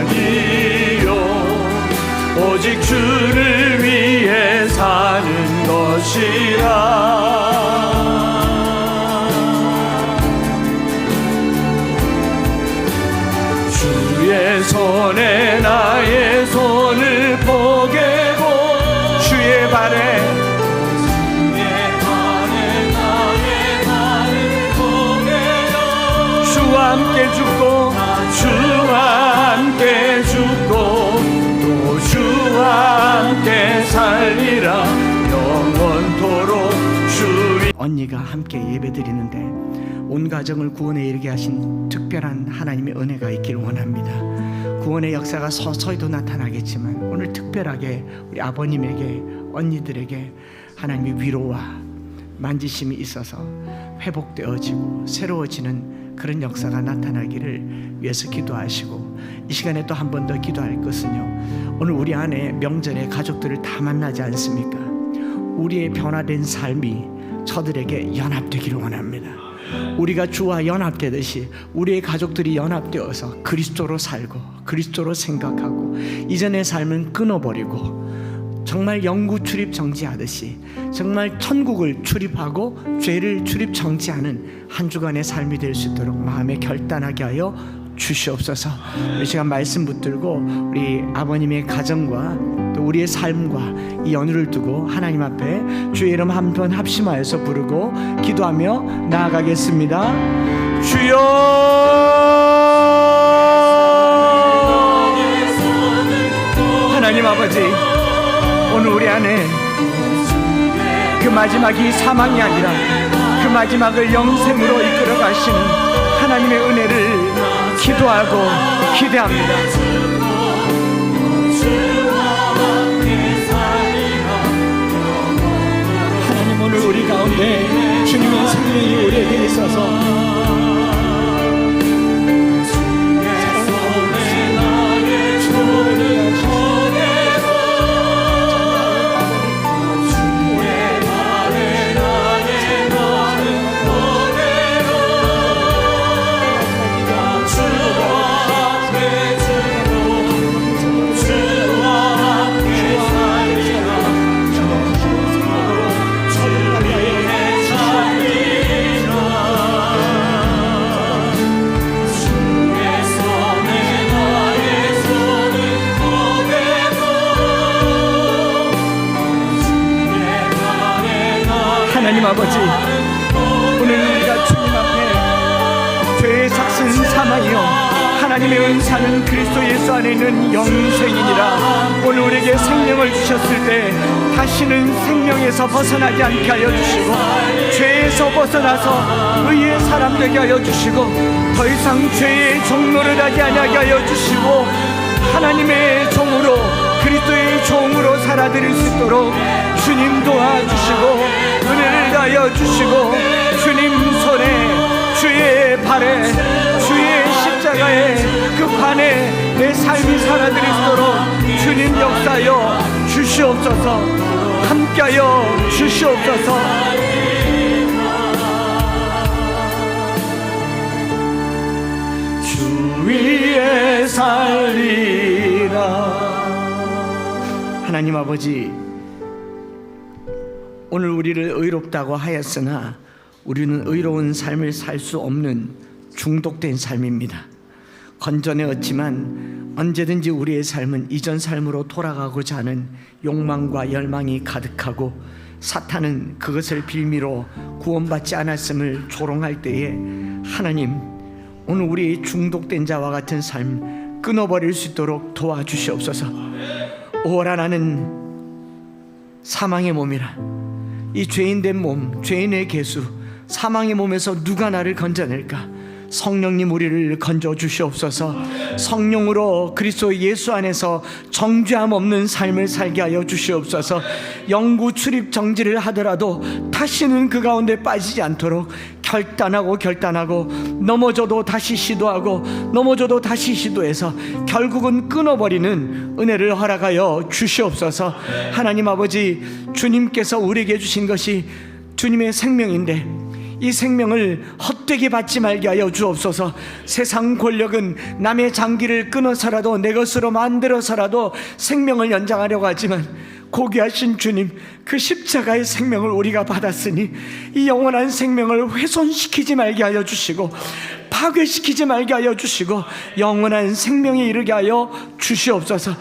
아니요 오직 주를 위해 사는 것이라. 주의 손에 나의 손을 포개고 주의 발에 나의 발을 포개요 주와 함께 죽고 주와 함께 죽고 또 주와 함께 살리라 영원토록 주위. 언니가 함께 예배드리는데 온 가정을 구원에 이르게 하신 특별한 하나님의 은혜가 있기를 원합니다. 구원의 역사가 서서히도 나타나겠지만 오늘 특별하게 우리 아버님에게 언니들에게 하나님의 위로와 만지심이 있어서 회복되어지고 새로워지는 그런 역사가 나타나기를 위해서 기도하시고 이 시간에 또 한 번 더 기도할 것은요, 오늘 우리 안에 명절에 가족들을 다 만나지 않습니까? 우리의 변화된 삶이 저들에게 연합되기를 원합니다. 우리가 주와 연합되듯이 우리의 가족들이 연합되어서 그리스도로 살고 그리스도로 생각하고 이전의 삶은 끊어버리고 정말 영구 출입 정지하듯이 정말 천국을 출입하고 죄를 출입 정지하는 한 주간의 삶이 될 수 있도록 마음에 결단하게 하여 주시옵소서. 이 시간 말씀 붙들고 우리 아버님의 가정과 또 우리의 삶과 이 연휴를 두고 하나님 앞에 주의 이름 한번 합심하여서 부르고 기도하며 나아가겠습니다. 주여 하나님 아버지, 오늘 우리 안에 그 마지막이 사망이 아니라 그 마지막을 영생으로 이끌어 가시는 하나님의 은혜를 기도하고 기대합니다. 하나님, 오늘 우리 가운데 주님의 생명이 우리에게 있어서 하나님 아버지, 오늘 우리가 주님 앞에 죄의 삭은 사망이요 하나님의 은사는 그리스도 예수 안에 있는 영생이니라. 오늘 우리에게 생명을 주셨을 때 다시는 생명에서 벗어나지 않게 하여 주시고 죄에서 벗어나서 의의 사람 되게 하여 주시고 더 이상 죄의 종노를 하지 않게 하여 주시고 하나님의 종으로 그리스도의 종으로 살아드릴 수 있도록 주님 도와주시고 은혜를 다하여 주시고 주님 손에 주의 발에 주의 십자가에 그 관에 내 삶이 살아드릴 수 있도록 주님 역사하여 주시옵소서. 함께하여 주시옵소서. 주 위에 살리라. 하나님 아버지, 오늘 우리를 의롭다고 하였으나 우리는 의로운 삶을 살 수 없는 중독된 삶입니다. 건전해왔지만 언제든지 우리의 삶은 이전 삶으로 돌아가고자 하는 욕망과 열망이 가득하고 사탄은 그것을 빌미로 구원받지 않았음을 조롱할 때에 하나님, 오늘 우리 중독된 자와 같은 삶 끊어버릴 수 있도록 도와주시옵소서. 오라, 나는 사망의 몸이라. 이 죄인된 몸, 죄인의 계수, 사망의 몸에서 누가 나를 건져낼까? 성령님 우리를 건져 주시옵소서. 성령으로 그리스도 예수 안에서 정죄함 없는 삶을 살게 하여 주시옵소서. 영구 출입 정지를 하더라도 다시는 그 가운데 빠지지 않도록 결단하고 넘어져도 다시 시도하고 넘어져도 다시 시도해서 결국은 끊어버리는 은혜를 허락하여 주시옵소서. 하나님 아버지, 주님께서 우리에게 주신 것이 주님의 생명인데 이 생명을 헛되게 받지 말게 하여 주옵소서. 세상 권력은 남의 장기를 끊어서라도 내 것으로 만들어서라도 생명을 연장하려고 하지만 고귀하신 주님, 그 십자가의 생명을 우리가 받았으니 이 영원한 생명을 훼손시키지 말게 하여 주시고 파괴시키지 말게 하여 주시고 영원한 생명에 이르게 하여 주시옵소서.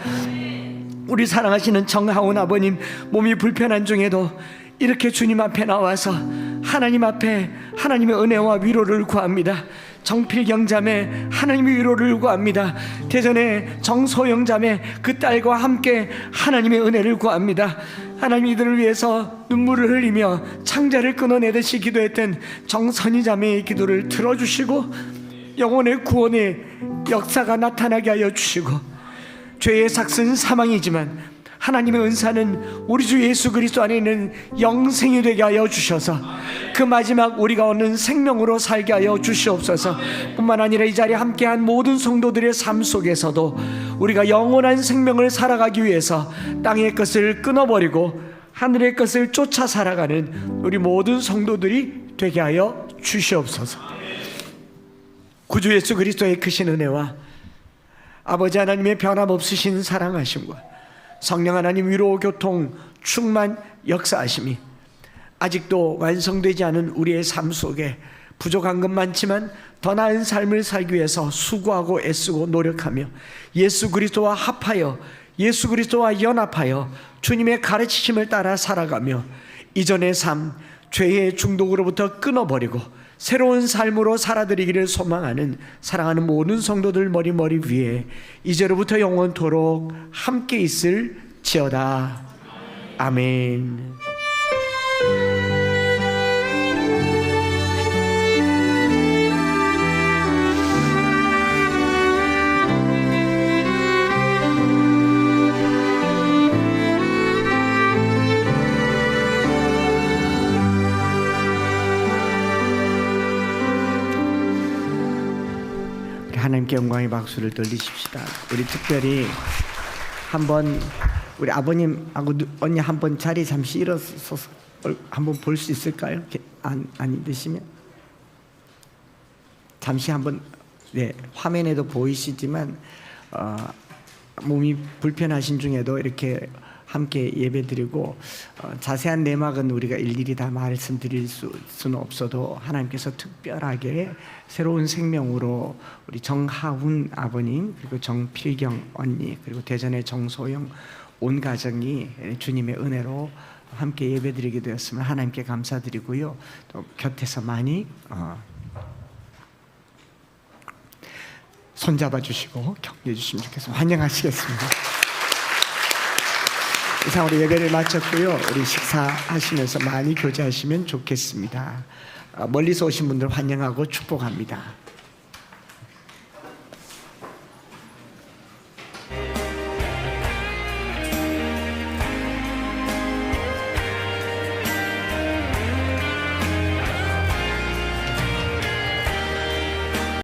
우리 사랑하시는 정하운 아버님, 몸이 불편한 중에도 이렇게 주님 앞에 나와서 하나님 앞에 하나님의 은혜와 위로를 구합니다. 정필경 자매, 하나님의 위로를 구합니다. 대전의 정소영 자매, 그 딸과 함께 하나님의 은혜를 구합니다. 하나님, 이들을 위해서 눈물을 흘리며 창자를 끊어내듯이 기도했던 정선희 자매의 기도를 들어주시고 영혼의 구원의 역사가 나타나게 하여 주시고, 죄의 삭은 사망이지만 하나님의 은사는 우리 주 예수 그리스도 안에 있는 영생이 되게 하여 주셔서 그 마지막 우리가 얻는 생명으로 살게 하여 주시옵소서. 뿐만 아니라 이 자리에 함께한 모든 성도들의 삶 속에서도 우리가 영원한 생명을 살아가기 위해서 땅의 것을 끊어버리고 하늘의 것을 쫓아 살아가는 우리 모든 성도들이 되게 하여 주시옵소서. 구주 예수 그리스도의 크신 은혜와 아버지 하나님의 변함없으신 사랑하심과 성령 하나님 위로 교통 충만 역사하심이 아직도 완성되지 않은 우리의 삶 속에 부족한 것 많지만 더 나은 삶을 살기 위해서 수고하고 애쓰고 노력하며 예수 그리스도와 합하여 예수 그리스도와 연합하여 주님의 가르치심을 따라 살아가며 이전의 삶, 죄의 중독으로부터 끊어버리고 새로운 삶으로 살아드리기를 소망하는 사랑하는 모든 성도들 머리 위에 이제로부터 영원토록 함께 있을지어다. 아멘. 하나님께 영광의 박수를 돌리십시다. 우리 특별히 한번 우리 아버님하고 언니 한번 자리 잠시 일어서서 한번 볼 수 있을까요? 안 힘드시면 잠시 한번, 네, 화면에도 보이시지만 몸이 불편하신 중에도 이렇게 함께 예배드리고 자세한 내막은 우리가 일일이 다 말씀드릴 수는 없어도 하나님께서 특별하게 새로운 생명으로 우리 정하운 아버님, 그리고 정필경 언니, 그리고 대전의 정소영 온 가정이 주님의 은혜로 함께 예배드리게 되었음을 하나님께 감사드리고요. 또 곁에서 많이 손잡아 주시고 격려해 주시면 좋겠습니다. 환영하시겠습니다. 이상으로 예배를 마쳤고요. 우리 식사하시면서 많이 교제하시면 좋겠습니다. 멀리서 오신 분들 환영하고 축복합니다.